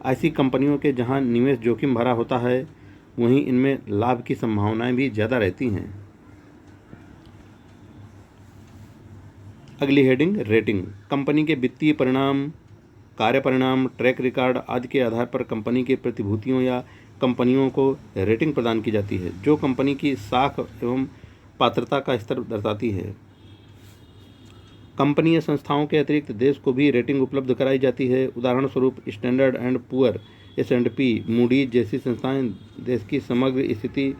ऐसी कंपनियों के जहां निवेश जोखिम भरा होता है वहीं इनमें लाभ की संभावनाएं भी ज़्यादा रहती हैं। अगली हेडिंग रेटिंग। कंपनी के वित्तीय परिणाम, कार्य परिणाम, ट्रैक रिकॉर्ड आदि के आधार पर कंपनी की प्रतिभूतियों या कंपनियों को रेटिंग प्रदान की जाती है जो कंपनी की साख एवं पात्रता का स्तर दर्शाती है। कंपनी या संस्थाओं के अतिरिक्त देश को भी रेटिंग उपलब्ध कराई जाती है। उदाहरण स्वरूप standard and poor, S&P, Moody's जैसी संस्थाएं देश की समग्र स्थिति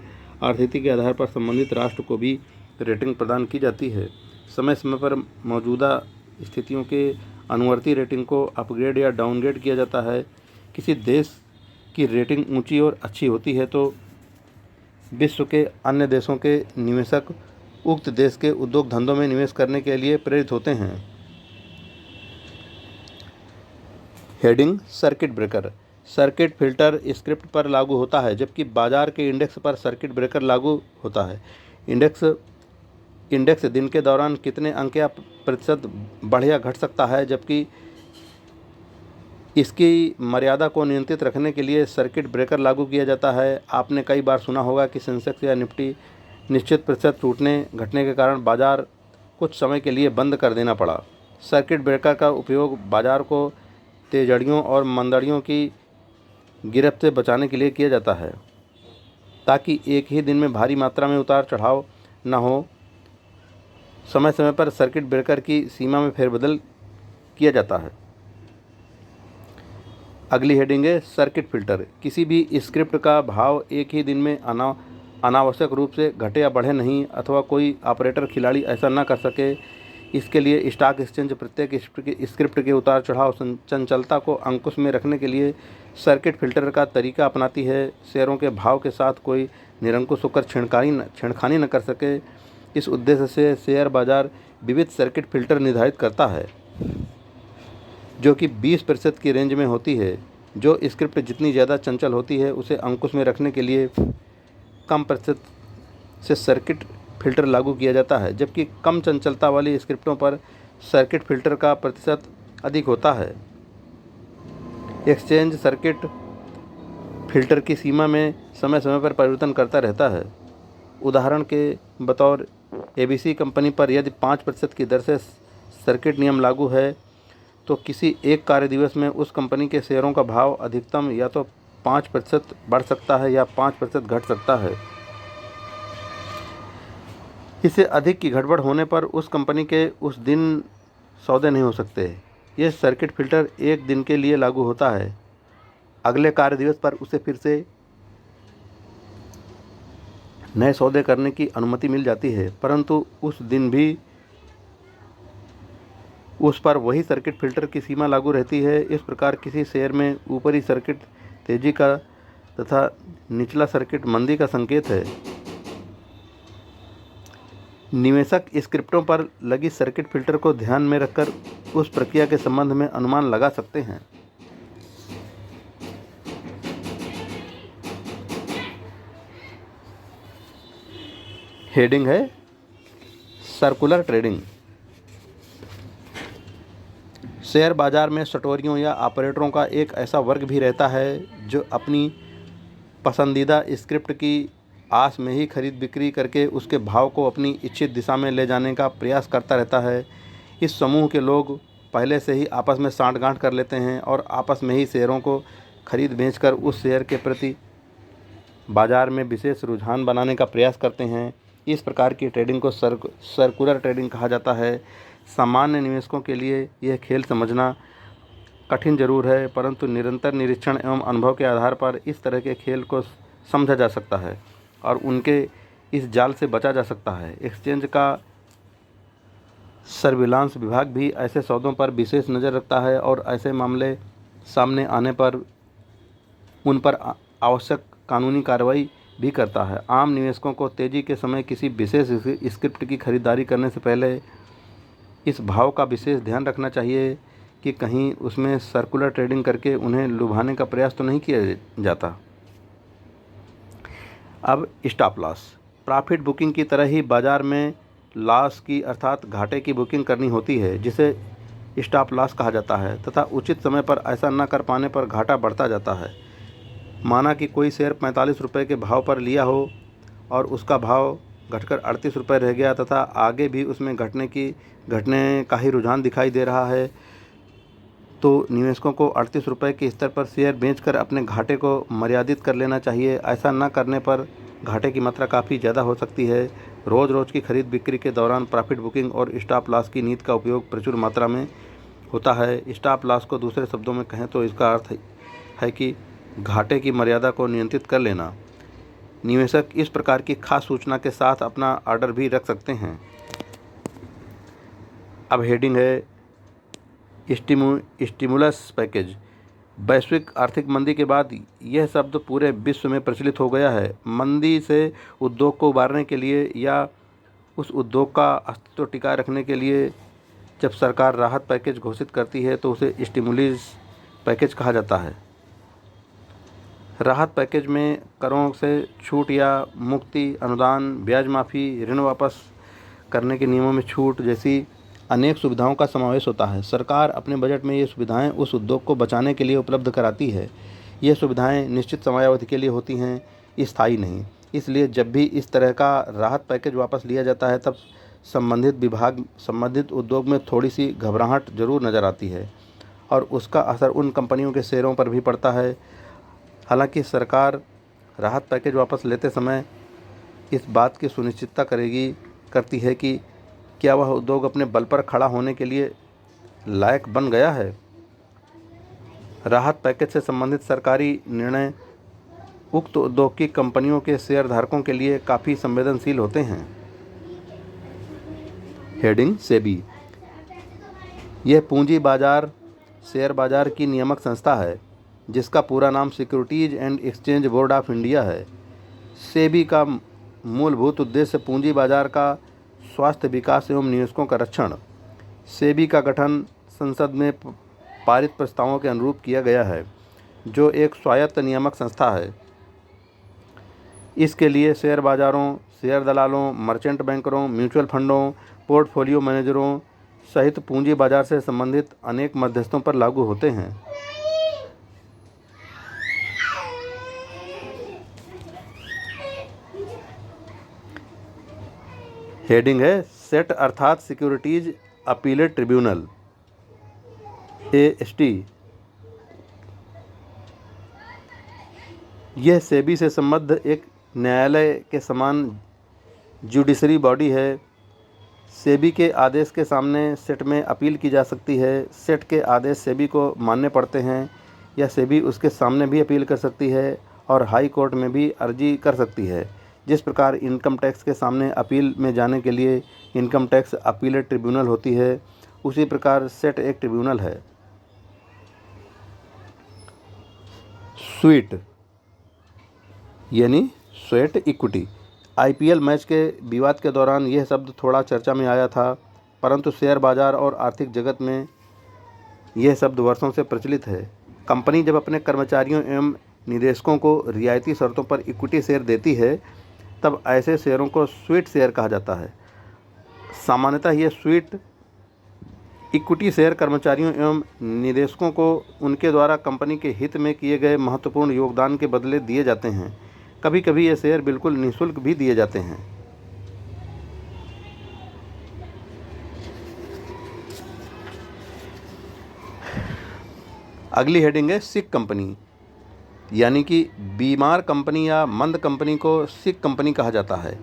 आर्थिकी के आधार पर संबंधित राष्ट्र को भी रेटिंग प्रदान की जाती है। समय समय पर मौजूदा स्थितियों के अनुवर्ती रेटिंग को अपग्रेड या डाउनग्रेड किया जाता है। किसी देश की रेटिंग ऊंची और अच्छी होती है तो विश्व के अन्य देशों के निवेशक उक्त देश के उद्योग धंधों में निवेश करने के लिए प्रेरित होते हैं। Heading circuit breaker. Circuit filter script पर लागू होता है, जबकि बाजार के इंडेक्स पर सर्किट ब्रेकर लागू होता है। इंडेक्स दिन के दौरान कितने अंक या प्रतिशत बढ़ या घट सकता है, जबकि इसकी मर्यादा को नियंत्रित रखने के लिए सर्किट ब्रेकर लागू किया जाता है। आपने कई बार सुना होगा कि सेंसेक्स या निफ्टी निश्चित प्रतिशत टूटने घटने के कारण बाजार कुछ समय के लिए बंद कर देना पड़ा। सर्किट ब्रेकर का उपयोग बाजार को तेजड़ियों और मंदड़ियों की गिरफ्त से बचाने के लिए किया जाता है, ताकि एक ही दिन में भारी मात्रा में उतार चढ़ाव न हो। समय समय पर सर्किट ब्रेकर की सीमा में फेरबदल किया जाता है। अगली हेडिंग है सर्किट फिल्टर। किसी भी स्क्रिप्ट का भाव एक ही दिन में अनावश्यक रूप से घटे या बढ़े नहीं, अथवा कोई ऑपरेटर खिलाड़ी ऐसा न कर सके। इसके लिए स्टॉक एक्सचेंज प्रत्येक स्क्रिप्ट के उतार चढ़ाव चंचलता को अंकुश में रखने के लिए सर्किट फिल्टर का तरीका अपनाती है। शेयरों के भाव के साथ कोई निरंकुश होकर छेड़खानी न कर सके, इस उद्देश्य से शेयर बाजार विविध सर्किट फिल्टर निर्धारित करता है, जो कि 20% की रेंज में होती है। जो स्क्रिप्ट जितनी ज़्यादा चंचल होती है, उसे अंकुश में रखने के लिए कम प्रतिशत से सर्किट फिल्टर लागू किया जाता है, जबकि कम चंचलता वाली स्क्रिप्टों पर सर्किट फिल्टर का प्रतिशत अधिक होता है। एक्सचेंज सर्किट फिल्टर की सीमा में समय समय पर परिवर्तन करता रहता है। उदाहरण के बतौर ABC कंपनी पर यदि 5% की दर से सर्किट नियम लागू है, तो किसी एक कार्य दिवस में उस कंपनी के शेयरों का भाव अधिकतम या तो 5% बढ़ सकता है या 5% घट सकता है। इससे अधिक की गड़बड़ होने पर उस कंपनी के उस दिन सौदे नहीं हो सकते। यह सर्किट फिल्टर एक दिन के लिए लागू होता है। अगले कार्य दिवस पर उसे फिर से नए सौदे करने की अनुमति मिल जाती है, परंतु उस दिन भी उस पर वही सर्किट फिल्टर की सीमा लागू रहती है। इस प्रकार किसी शेयर में ऊपरी सर्किट तेजी का तथा निचला सर्किट मंदी का संकेत है। निवेशक स्क्रिप्टों पर लगी सर्किट फिल्टर को ध्यान में रखकर उस प्रक्रिया के संबंध में अनुमान लगा सकते हैं। हेडिंग है सर्कुलर ट्रेडिंग। शेयर बाजार में सटोरियों या ऑपरेटरों का एक ऐसा वर्ग भी रहता है जो अपनी पसंदीदा स्क्रिप्ट की आस में ही खरीद बिक्री करके उसके भाव को अपनी इच्छित दिशा में ले जाने का प्रयास करता रहता है। इस समूह के लोग पहले से ही आपस में साँठगांठ कर लेते हैं और आपस में ही शेयरों को खरीद बेचकर उस शेयर के प्रति बाजार में विशेष रुझान बनाने का प्रयास करते हैं। इस प्रकार की ट्रेडिंग को सर्कुलर ट्रेडिंग कहा जाता है। सामान्य निवेशकों के लिए यह खेल समझना कठिन जरूर है, परंतु निरंतर निरीक्षण एवं अनुभव के आधार पर इस तरह के खेल को समझा जा सकता है और उनके इस जाल से बचा जा सकता है। एक्सचेंज का सर्विलांस विभाग भी ऐसे सौदों पर विशेष नज़र रखता है और ऐसे मामले सामने आने पर उन पर आवश्यक कानूनी कार्रवाई भी करता है। आम निवेशकों को तेज़ी के समय किसी विशेष स्क्रिप्ट की खरीदारी करने से पहले इस भाव का विशेष ध्यान रखना चाहिए कि कहीं उसमें सर्कुलर ट्रेडिंग करके उन्हें लुभाने का प्रयास तो नहीं किया जाता। अब स्टॉप लॉस। प्रॉफिट बुकिंग की तरह ही बाजार में लॉस की अर्थात घाटे की बुकिंग करनी होती है, जिसे स्टॉप लॉस कहा जाता है, तथा उचित समय पर ऐसा न कर पाने पर घाटा बढ़ता जाता है। माना कि कोई शेयर 45 रुपये के भाव पर लिया हो और उसका भाव घटकर 38 रुपये रह गया तथा आगे भी उसमें घटने का ही रुझान दिखाई दे रहा है, तो निवेशकों को 38 रुपये के स्तर पर शेयर बेचकर अपने घाटे को मर्यादित कर लेना चाहिए। ऐसा न करने पर घाटे की मात्रा काफ़ी ज़्यादा हो सकती है। रोज़ रोज़ की खरीद बिक्री के दौरान प्रॉफिट बुकिंग और स्टॉप लॉस की नीति का उपयोग प्रचुर मात्रा में होता है। स्टॉप लॉस को दूसरे शब्दों में कहें तो इसका अर्थ है कि घाटे की मर्यादा को नियंत्रित कर लेना। निवेशक इस प्रकार की खास सूचना के साथ अपना ऑर्डर भी रख सकते हैं। अब हेडिंग है स्टिमुलस पैकेज। वैश्विक आर्थिक मंदी के बाद यह शब्द पूरे विश्व में प्रचलित हो गया है। मंदी से उद्योग को उबारने के लिए या उस उद्योग का अस्तित्व टिकाए रखने के लिए जब सरकार राहत पैकेज घोषित करती है तो उसे स्टिमुलस पैकेज कहा जाता है। राहत पैकेज में करों से छूट या मुक्ति, अनुदान, ब्याज माफ़ी, ऋण वापस करने के नियमों में छूट जैसी अनेक सुविधाओं का समावेश होता है। सरकार अपने बजट में ये सुविधाएं उस उद्योग को बचाने के लिए उपलब्ध कराती है। ये सुविधाएं निश्चित समयावधि के लिए होती हैं, स्थायी नहीं। इसलिए जब भी इस तरह का राहत पैकेज वापस लिया जाता है तब संबंधित उद्योग में थोड़ी सी घबराहट जरूर नज़र आती है और उसका असर उन कंपनियों के शेयरों पर भी पड़ता है। हालांकि सरकार राहत पैकेज वापस लेते समय इस बात की सुनिश्चितता करती है कि क्या वह उद्योग अपने बल पर खड़ा होने के लिए लायक बन गया है। राहत पैकेज से संबंधित सरकारी निर्णय उक्त उद्योग की कंपनियों के शेयर धारकों के लिए काफ़ी संवेदनशील होते हैं। हेडिंग सेबी। यह पूंजी बाजार शेयर बाजार की नियामक संस्था है जिसका पूरा नाम securities and exchange board of India है। सेबी का मूलभूत उद्देश्य पूंजी बाजार का स्वास्थ्य, विकास एवं निवेशकों का रक्षण। सेबी का गठन संसद में पारित प्रस्तावों के अनुरूप किया गया है, जो एक स्वायत्त नियामक संस्था है। इसके लिए शेयर बाजारों, शेयर दलालों, मर्चेंट बैंकरों, म्यूचुअल फंडों, पोर्टफोलियो मैनेजरों सहित पूंजी बाजार से संबंधित अनेक मध्यस्थों पर लागू होते हैं। हेडिंग है सेट अर्थात सिक्योरिटीज अपीलेट ट्रिब्यूनल, AST। यह सेबी से संबद्ध एक न्यायालय के समान जुडिशरी बॉडी है। सेबी के आदेश के सामने सेट में अपील की जा सकती है। सेट के आदेश सेबी को मानने पड़ते हैं या सेबी उसके सामने भी अपील कर सकती है और हाई कोर्ट में भी अर्जी कर सकती है। जिस प्रकार इनकम टैक्स के सामने अपील में जाने के लिए इनकम टैक्स अपीलेट ट्रिब्यूनल होती है, उसी प्रकार सेट एक ट्रिब्यूनल है। स्वीट यानी स्वेट इक्विटी। IPL मैच के विवाद के दौरान यह शब्द थोड़ा चर्चा में आया था, परंतु शेयर बाजार और आर्थिक जगत में यह शब्द वर्षों से प्रचलित है। कंपनी जब अपने कर्मचारियों एवं निदेशकों को रियायती शर्तों पर इक्विटी शेयर देती है तब ऐसे शेयरों को स्वीट शेयर कहा जाता है। सामान्यतः ये स्वीट इक्विटी शेयर कर्मचारियों एवं निदेशकों को उनके द्वारा कंपनी के हित में किए गए महत्वपूर्ण योगदान के बदले दिए जाते हैं। कभी कभी ये शेयर बिल्कुल निःशुल्क भी दिए जाते हैं। अगली हेडिंग है सिक कंपनी, यानी कि बीमार कंपनी या मंद कंपनी को सिक कंपनी कहा जाता है।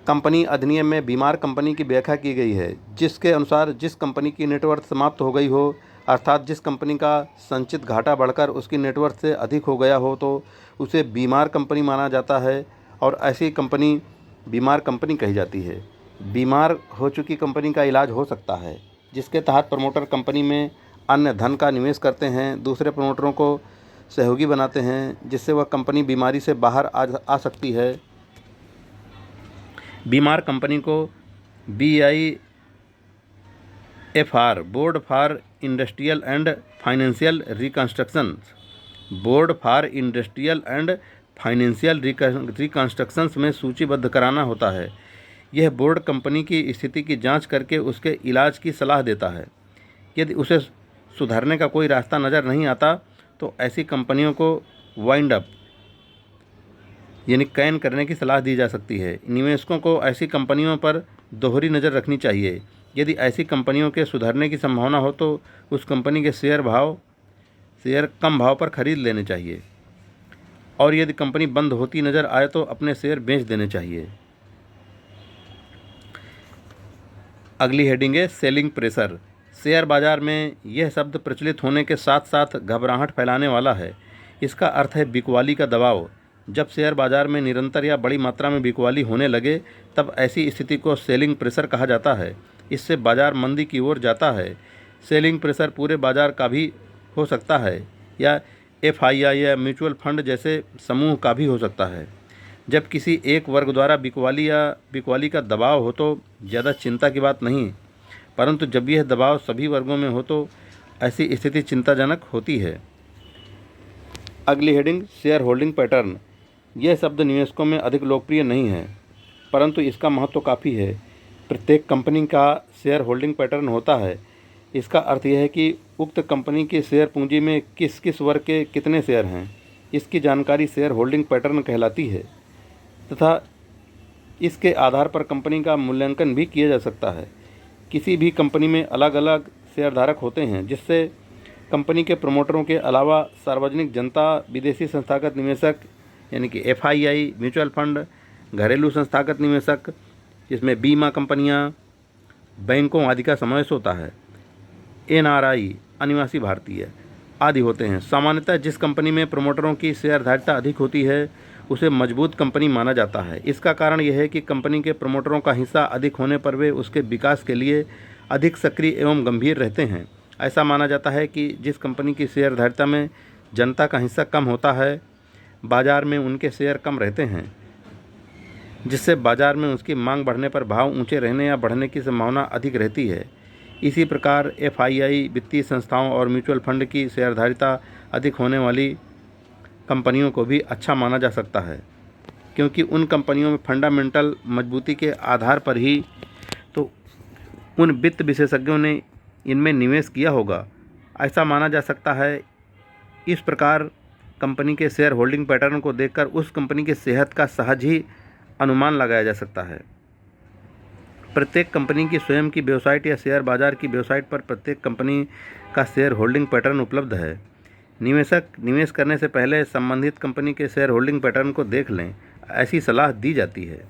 कंपनी अधिनियम में बीमार कंपनी की व्याख्या की गई है, जिसके अनुसार जिस कंपनी की नेटवर्थ समाप्त हो गई हो, अर्थात जिस कंपनी का संचित घाटा बढ़कर उसकी नेटवर्थ से अधिक हो गया हो, तो उसे बीमार कंपनी माना जाता है और ऐसी कंपनी बीमार कंपनी कही जाती है। बीमार हो चुकी कंपनी का इलाज हो सकता है, जिसके तहत प्रमोटर कंपनी में अन्य धन का निवेश करते हैं, दूसरे प्रमोटरों को सहयोगी बनाते हैं, जिससे वह कंपनी बीमारी से बाहर आ सकती है। बीमार कंपनी को BIFR board for industrial and financial reconstructions में सूचीबद्ध कराना होता है। यह बोर्ड कंपनी की स्थिति की जांच करके उसके इलाज की सलाह देता है। यदि उसे सुधारने का कोई रास्ता नज़र नहीं आता तो ऐसी कंपनियों को वाइंड अप यानी कैन करने की सलाह दी जा सकती है। निवेशकों को ऐसी कंपनियों पर दोहरी नज़र रखनी चाहिए। यदि ऐसी कंपनियों के सुधरने की संभावना हो तो उस कंपनी के शेयर कम भाव पर खरीद लेने चाहिए और यदि कंपनी बंद होती नज़र आए तो अपने शेयर बेच देने चाहिए। अगली हेडिंग है सेलिंग प्रेशर। शेयर बाजार में यह शब्द प्रचलित होने के साथ साथ घबराहट फैलाने वाला है। इसका अर्थ है बिकवाली का दबाव। जब शेयर बाजार में निरंतर या बड़ी मात्रा में बिकवाली होने लगे तब ऐसी स्थिति को सेलिंग प्रेशर कहा जाता है। इससे बाजार मंदी की ओर जाता है। सेलिंग प्रेशर पूरे बाजार का भी हो सकता है या एफआईआई या म्यूचुअल फंड जैसे समूह का भी हो सकता है। जब किसी एक वर्ग द्वारा बिकवाली का दबाव हो तो ज़्यादा चिंता की बात नहीं, परंतु जब यह दबाव सभी वर्गों में हो तो ऐसी स्थिति चिंताजनक होती है। अगली हेडिंग शेयर होल्डिंग पैटर्न। यह शब्द निवेशकों में अधिक लोकप्रिय नहीं है, परंतु इसका महत्व काफ़ी है। प्रत्येक कंपनी का शेयर होल्डिंग पैटर्न होता है। इसका अर्थ यह है कि उक्त कंपनी की शेयर पूंजी में किस किस वर्ग के कितने शेयर हैं, इसकी जानकारी शेयर होल्डिंग पैटर्न कहलाती है तथा इसके आधार पर कंपनी का मूल्यांकन भी किया जा सकता है। किसी भी कंपनी में अलग अलग शेयरधारक होते हैं, जिससे कंपनी के प्रमोटरों के अलावा सार्वजनिक जनता, विदेशी संस्थागत निवेशक यानी कि एफआईआई, म्यूचुअल फंड, घरेलू संस्थागत निवेशक जिसमें बीमा कंपनियां, बैंकों आदि का समावेश होता है, एनआरआई, अनिवासी भारतीय आदि होते हैं। सामान्यतः जिस कंपनी में प्रमोटरों की शेयरधारिता अधिक होती है उसे मजबूत कंपनी माना जाता है। इसका कारण यह है कि कंपनी के प्रमोटरों का हिस्सा अधिक होने पर वे उसके विकास के लिए अधिक सक्रिय एवं गंभीर रहते हैं। ऐसा माना जाता है कि जिस कंपनी की शेयरधारिता में जनता का हिस्सा कम होता है, बाजार में उनके शेयर कम रहते हैं, जिससे बाजार में उसकी मांग बढ़ने पर भाव ऊंचे रहने या बढ़ने की संभावना अधिक रहती है। इसी प्रकार एफआईआई, वित्तीय संस्थाओं और म्यूचुअल फंड की शेयरधारिता अधिक होने वाली कंपनियों को भी अच्छा माना जा सकता है, क्योंकि उन कंपनियों में फंडामेंटल मजबूती के आधार पर ही तो उन वित्त विशेषज्ञों ने इनमें निवेश किया होगा, ऐसा माना जा सकता है। इस प्रकार कंपनी के शेयर होल्डिंग पैटर्न को देखकर उस कंपनी की सेहत का सहज ही अनुमान लगाया जा सकता है। प्रत्येक कंपनी की स्वयं की वेबसाइट या शेयर बाजार की वेबसाइट पर प्रत्येक कंपनी का शेयर होल्डिंग पैटर्न उपलब्ध है। निवेशक निवेश करने से पहले संबंधित कंपनी के शेयर होल्डिंग पैटर्न को देख लें, ऐसी सलाह दी जाती है।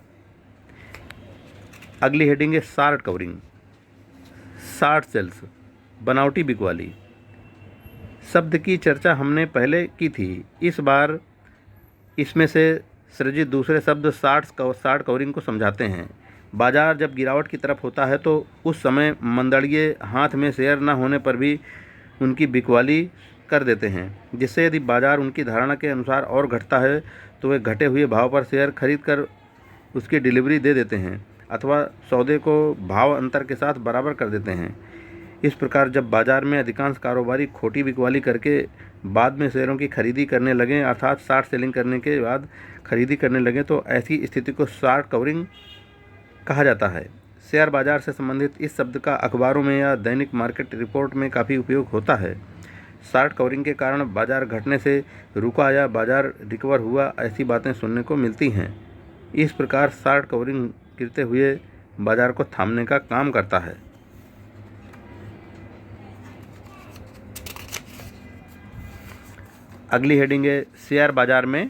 अगली हेडिंग है शॉर्ट कवरिंग। शॉर्ट सेल्स, बनावटी बिकवाली शब्द की चर्चा हमने पहले की थी। इस बार इसमें से सृजित दूसरे शब्द शॉर्ट कवरिंग को समझाते हैं। बाजार जब गिरावट की तरफ होता है तो उस समय मंदड़िए हाथ में शेयर न होने पर भी उनकी बिकवाली कर देते हैं, जिससे यदि बाजार उनकी धारणा के अनुसार और घटता है तो वे घटे हुए भाव पर शेयर खरीद कर उसकी डिलीवरी दे देते हैं अथवा सौदे को भाव अंतर के साथ बराबर कर देते हैं। इस प्रकार जब बाजार में अधिकांश कारोबारी खोटी बिकवाली करके बाद में शेयरों की खरीदी करने लगें, अर्थात शॉर्ट सेलिंग करने के बाद खरीदी करने लगें, तो ऐसी स्थिति को शॉर्ट कवरिंग कहा जाता है। शेयर बाजार से संबंधित इस शब्द का अखबारों में या दैनिक मार्केट रिपोर्ट में काफ़ी उपयोग होता है। शॉर्ट कवरिंग के कारण बाजार घटने से रुका या बाजार रिकवर हुआ, ऐसी बातें सुनने को मिलती हैं। इस प्रकार शॉर्ट कवरिंग गिरते हुए बाजार को थामने का काम करता है। अगली हेडिंग है शेयर बाजार में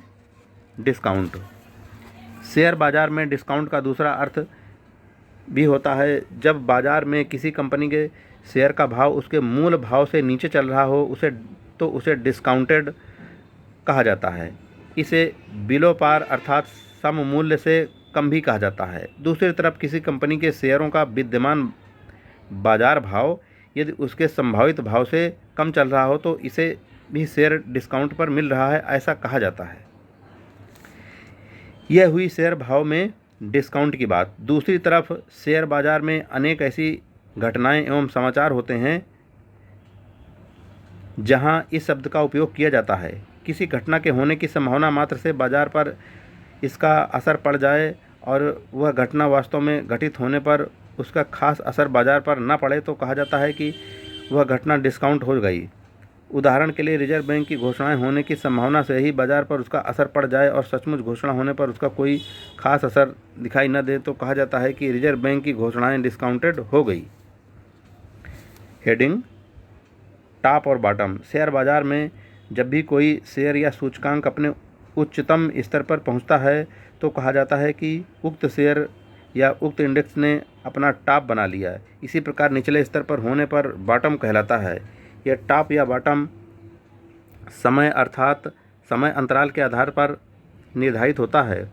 डिस्काउंट। शेयर बाजार में डिस्काउंट का दूसरा अर्थ भी होता है जब बाजार में किसी कंपनी के शेयर का भाव उसके मूल भाव से नीचे चल रहा हो, उसे डिस्काउंटेड कहा जाता है। इसे बिलो पार अर्थात सम मूल्य से कम भी कहा जाता है। दूसरी तरफ किसी कंपनी के शेयरों का विद्यमान बाजार भाव यदि उसके संभावित भाव से कम चल रहा हो तो इसे भी शेयर डिस्काउंट पर मिल रहा है, ऐसा कहा जाता है। यह हुई शेयर भाव में डिस्काउंट की बात। दूसरी तरफ शेयर बाजार में अनेक ऐसी घटनाएं एवं समाचार होते हैं जहां इस शब्द का उपयोग किया जाता है। किसी घटना के होने की संभावना मात्र से बाजार पर इसका असर पड़ जाए और वह घटना वास्तव में घटित होने पर उसका खास असर बाजार पर न पड़े तो कहा जाता है कि वह घटना डिस्काउंट हो गई। उदाहरण के लिए रिजर्व बैंक की घोषणाएं होने की संभावना से ही बाजार पर उसका असर पड़ जाए और सचमुच घोषणा होने पर उसका कोई खास असर दिखाई न दे तो कहा जाता है कि रिजर्व बैंक की घोषणाएं डिस्काउंटेड हो गई। हेडिंग टॉप और बॉटम। शेयर बाजार में जब भी कोई शेयर या सूचकांक अपने उच्चतम स्तर पर पहुंचता है तो कहा जाता है कि उक्त शेयर या उक्त इंडेक्स ने अपना टॉप बना लिया। इसी प्रकार निचले स्तर पर होने पर बॉटम कहलाता है। यह टॉप या बॉटम समय अर्थात समय अंतराल के आधार पर निर्धारित होता है।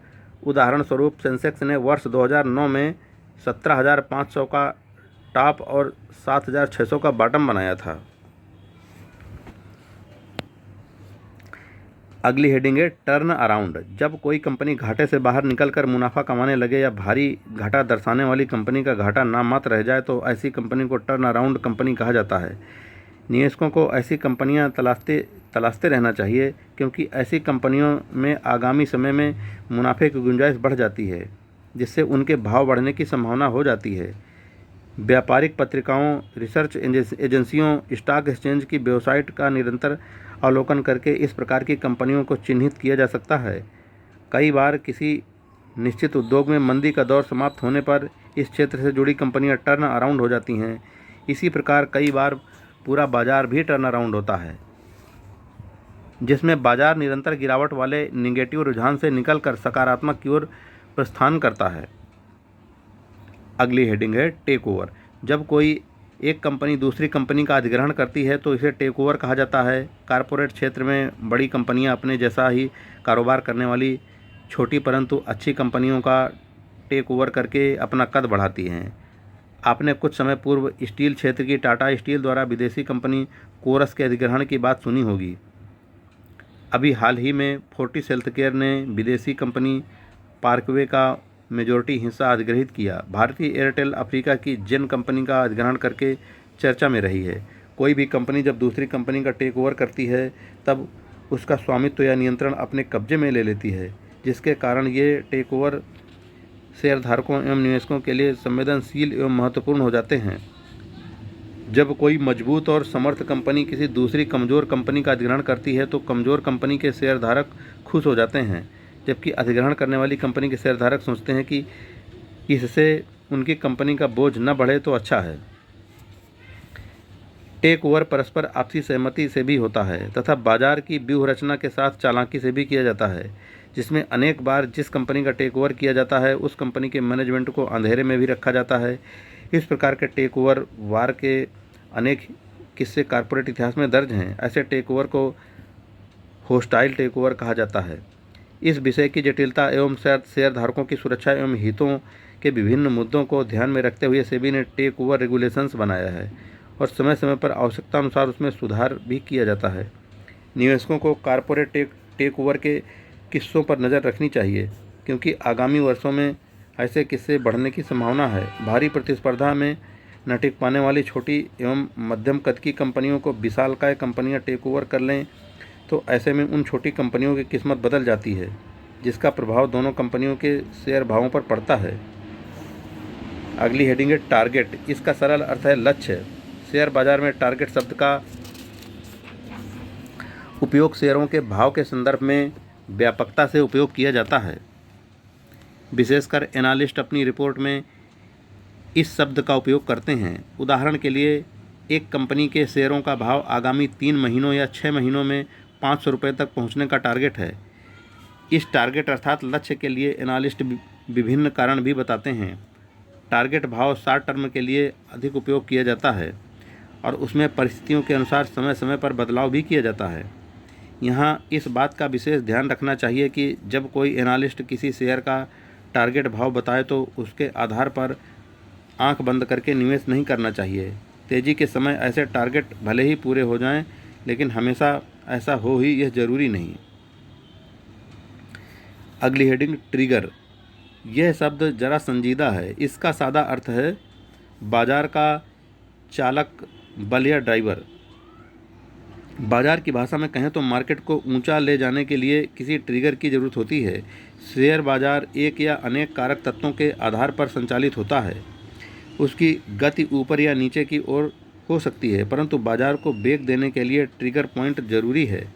उदाहरण स्वरूप सेंसेक्स ने वर्ष 2009 में 17,500 का टॉप और 7,600 का बॉटम बनाया था। अगली हेडिंग है टर्न अराउंड। जब कोई कंपनी घाटे से बाहर निकलकर मुनाफा कमाने लगे या भारी घाटा दर्शाने वाली कंपनी का घाटा नाम मात्र रह जाए तो ऐसी कंपनी को टर्न अराउंड कंपनी कहा जाता है। निवेशकों को ऐसी कंपनियां तलाशते रहना चाहिए, क्योंकि ऐसी कंपनियों में आगामी समय में मुनाफे की गुंजाइश बढ़ जाती है, जिससे उनके भाव बढ़ने की संभावना हो जाती है। व्यापारिक पत्रिकाओं, रिसर्च एजेंसियों, स्टॉक एक्सचेंज की वेबसाइट का निरंतर अवलोकन करके इस प्रकार की कंपनियों को चिन्हित किया जा सकता है। कई बार किसी निश्चित उद्योग में मंदी का दौर समाप्त होने पर इस क्षेत्र से जुड़ी कंपनियां टर्न अराउंड हो जाती हैं। इसी प्रकार कई बार पूरा बाजार भी टर्न अराउंड होता है, जिसमें बाजार निरंतर गिरावट वाले निगेटिव रुझान से निकलकर सकारात्मक की ओर प्रस्थान करता है। अगली हेडिंग है टेक ओवर। जब कोई एक कंपनी दूसरी कंपनी का अधिग्रहण करती है तो इसे टेक ओवर कहा जाता है। कॉरपोरेट क्षेत्र में बड़ी कंपनियां अपने जैसा ही कारोबार करने वाली छोटी परंतु अच्छी कंपनियों का टेक ओवर करके अपना कद बढ़ाती हैं। आपने कुछ समय पूर्व स्टील क्षेत्र की टाटा स्टील द्वारा विदेशी कंपनी कोरस के अधिग्रहण की बात सुनी होगी। अभी हाल ही में फोर्टिस हेल्थकेयर ने विदेशी कंपनी पार्कवे का मेजॉरिटी हिस्सा अधिग्रहित किया। भारतीय एयरटेल अफ्रीका की जेन कंपनी का अधिग्रहण करके चर्चा में रही है। कोई भी कंपनी जब दूसरी कंपनी का टेक ओवर करती है तब उसका स्वामित्व या नियंत्रण अपने कब्जे में ले लेती है, जिसके कारण ये टेक ओवर शेयरधारकों एवं निवेशकों के लिए संवेदनशील एवं महत्वपूर्ण हो जाते हैं। जब कोई मजबूत और समर्थ कंपनी किसी दूसरी कमज़ोर कंपनी का अधिग्रहण करती है तो कमज़ोर कंपनी के शेयरधारक खुश हो जाते हैं, जबकि अधिग्रहण करने वाली कंपनी के शेयरधारक सोचते हैं कि इससे उनकी कंपनी का बोझ न बढ़े तो अच्छा है। टेक ओवर परस्पर आपसी सहमति से भी होता है तथा बाजार की व्यूह रचना के साथ चालाकी से भी किया जाता है, जिसमें अनेक बार जिस कंपनी का टेक ओवर किया जाता है उस कंपनी के मैनेजमेंट को अंधेरे में भी रखा जाता है। इस प्रकार के टेक ओवर वार के अनेक किस्से कॉर्पोरेट इतिहास में दर्ज हैं। ऐसे टेक ओवर को होस्टाइल टेक ओवर कहा जाता है। इस विषय की जटिलता एवं शेयरधारकों की सुरक्षा एवं हितों के विभिन्न मुद्दों को ध्यान में रखते हुए सेबी ने टेक ओवर रेगुलेशंस बनाया है और समय समय पर आवश्यकता अनुसार उसमें सुधार भी किया जाता है। निवेशकों को कॉर्पोरेट टेक ओवर के किस्सों पर नज़र रखनी चाहिए, क्योंकि आगामी वर्षों में ऐसे किस्से बढ़ने की संभावना है। भारी प्रतिस्पर्धा में न टिक पाने वाली छोटी एवं मध्यम कद की कंपनियों को विशालकाय कंपनियां टेक ओवर कर लें तो ऐसे में उन छोटी कंपनियों की किस्मत बदल जाती है, जिसका प्रभाव दोनों कंपनियों के शेयर भावों पर पड़ता है। अगली हेडिंग है टारगेट। इसका सरल अर्थ है लक्ष्य। शेयर बाजार में टारगेट शब्द का उपयोग शेयरों के भाव के संदर्भ में व्यापकता से उपयोग किया जाता है। विशेषकर एनालिस्ट अपनी रिपोर्ट में इस शब्द का उपयोग करते हैं। उदाहरण के लिए एक कंपनी के शेयरों का भाव आगामी 3 महीनों या 6 महीनों में 500 रुपये तक पहुंचने का टारगेट है। इस टारगेट अर्थात लक्ष्य के लिए एनालिस्ट विभिन्न कारण भी बताते हैं। टारगेट भाव शॉर्ट टर्म के लिए अधिक उपयोग किया जाता है और उसमें परिस्थितियों के अनुसार समय समय पर बदलाव भी किया जाता है। यहाँ इस बात का विशेष ध्यान रखना चाहिए कि जब कोई एनालिस्ट किसी शेयर का टारगेट भाव बताए तो उसके आधार पर आंख बंद करके निवेश नहीं करना चाहिए। तेज़ी के समय ऐसे टारगेट भले ही पूरे हो जाएं, लेकिन हमेशा ऐसा हो ही यह जरूरी नहीं। अगली हेडिंग ट्रिगर। यह शब्द जरा संजीदा है। इसका सादा अर्थ है बाजार का चालक बल या ड्राइवर। बाजार की भाषा में कहें तो मार्केट को ऊंचा ले जाने के लिए किसी ट्रिगर की ज़रूरत होती है। शेयर बाजार एक या अनेक कारक तत्वों के आधार पर संचालित होता है। उसकी गति ऊपर या नीचे की ओर हो सकती है, परंतु बाजार को वेग देने के लिए ट्रिगर पॉइंट जरूरी है।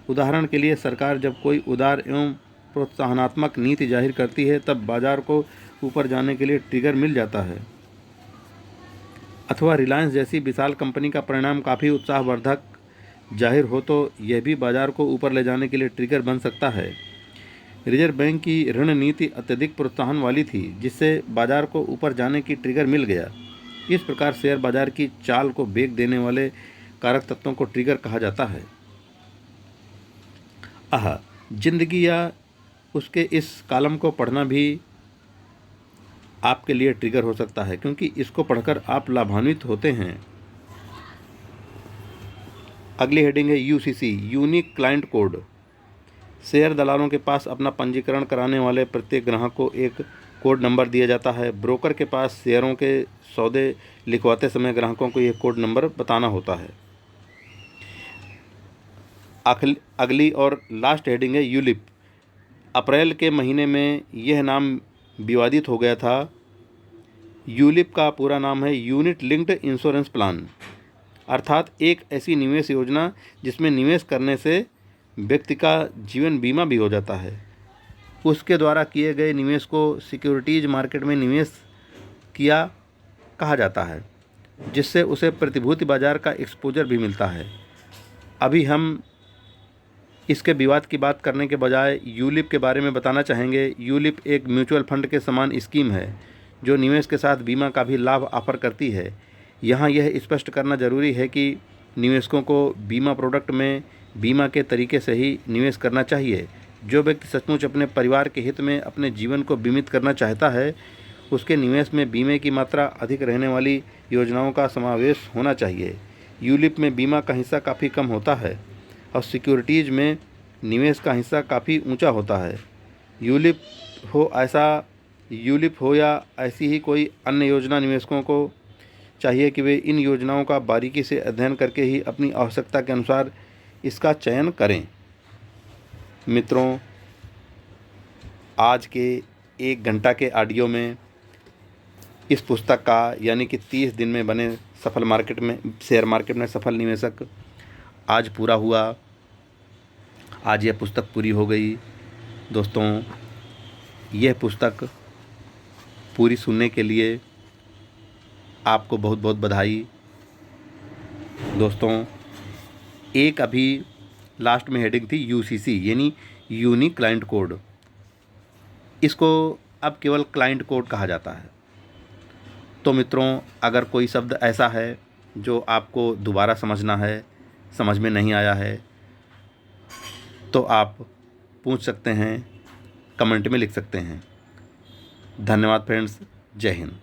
उदाहरण के लिए सरकार जब कोई उदार एवं प्रोत्साहनात्मक नीति जाहिर करती है तब बाजार को ऊपर जाने के लिए ट्रिगर मिल जाता है। अथवा रिलायंस जैसी विशाल कंपनी का परिणाम काफ़ी उत्साहवर्धक जाहिर हो तो यह भी बाजार को ऊपर ले जाने के लिए ट्रिगर बन सकता है। रिजर्व बैंक की ऋण नीति अत्यधिक प्रोत्साहन वाली थी, जिससे बाजार को ऊपर जाने की ट्रिगर मिल गया। इस प्रकार शेयर बाजार की चाल को वेग देने वाले कारक तत्वों को ट्रिगर कहा जाता है। जिंदगी या उसके इस कॉलम को पढ़ना भी आपके लिए ट्रिगर हो सकता है, क्योंकि इसको पढ़कर आप लाभान्वित होते हैं। अगली हेडिंग है UCC, unique client code. Share दलालों के पास अपना पंजीकरण कराने वाले प्रत्येक ग्राहक को एक कोड नंबर दिया जाता है। ब्रोकर के पास शेयरों के सौदे लिखवाते समय ग्राहकों को यह कोड नंबर बताना होता है। अगली और लास्ट हेडिंग है यूलिप। अप्रैल के महीने में यह नाम विवादित हो गया था। यूलिप का पूरा नाम है यूनिट लिंक्ड इंश्योरेंस प्लान, अर्थात एक ऐसी निवेश योजना जिसमें निवेश करने से व्यक्ति का जीवन बीमा भी हो जाता है। उसके द्वारा किए गए निवेश को सिक्योरिटीज मार्केट में निवेश किया कहा जाता है, जिससे उसे प्रतिभूति बाजार का एक्सपोजर भी मिलता है। अभी हम इसके विवाद की बात करने के बजाय यूलिप के बारे में बताना चाहेंगे। यूलिप एक म्यूचुअल फंड के समान स्कीम है जो निवेश के साथ बीमा का भी लाभ ऑफर करती है। यहाँ यह स्पष्ट करना जरूरी है कि निवेशकों को बीमा प्रोडक्ट में बीमा के तरीके से ही निवेश करना चाहिए। जो व्यक्ति सचमुच अपने परिवार के हित में अपने जीवन को बीमित करना चाहता है, उसके निवेश में बीमे की मात्रा अधिक रहने वाली योजनाओं का समावेश होना चाहिए। यूलिप में बीमा का हिस्सा काफ़ी कम होता है और सिक्योरिटीज़ में निवेश का हिस्सा काफ़ी ऊंचा होता है। यूलिप हो या ऐसी ही कोई अन्य योजना, निवेशकों को चाहिए कि वे इन योजनाओं का बारीकी से अध्ययन करके ही अपनी आवश्यकता के अनुसार इसका चयन करें। मित्रों, आज के 1 घंटा के ऑडियो में इस पुस्तक का यानी कि 30 दिन में बने शेयर मार्केट में सफल निवेशक आज पूरा हुआ। आज यह पुस्तक पूरी हो गई। दोस्तों, यह पुस्तक पूरी सुनने के लिए आपको बहुत बहुत बधाई। दोस्तों, एक अभी लास्ट में हेडिंग थी यूसीसी यानी यूनिक क्लाइंट कोड। इसको अब केवल क्लाइंट कोड कहा जाता है। तो मित्रों, अगर कोई शब्द ऐसा है जो आपको दोबारा समझना है, समझ में नहीं आया है, तो आप पूछ सकते हैं, कमेंट में लिख सकते हैं। धन्यवाद फ्रेंड्स। जय हिंद।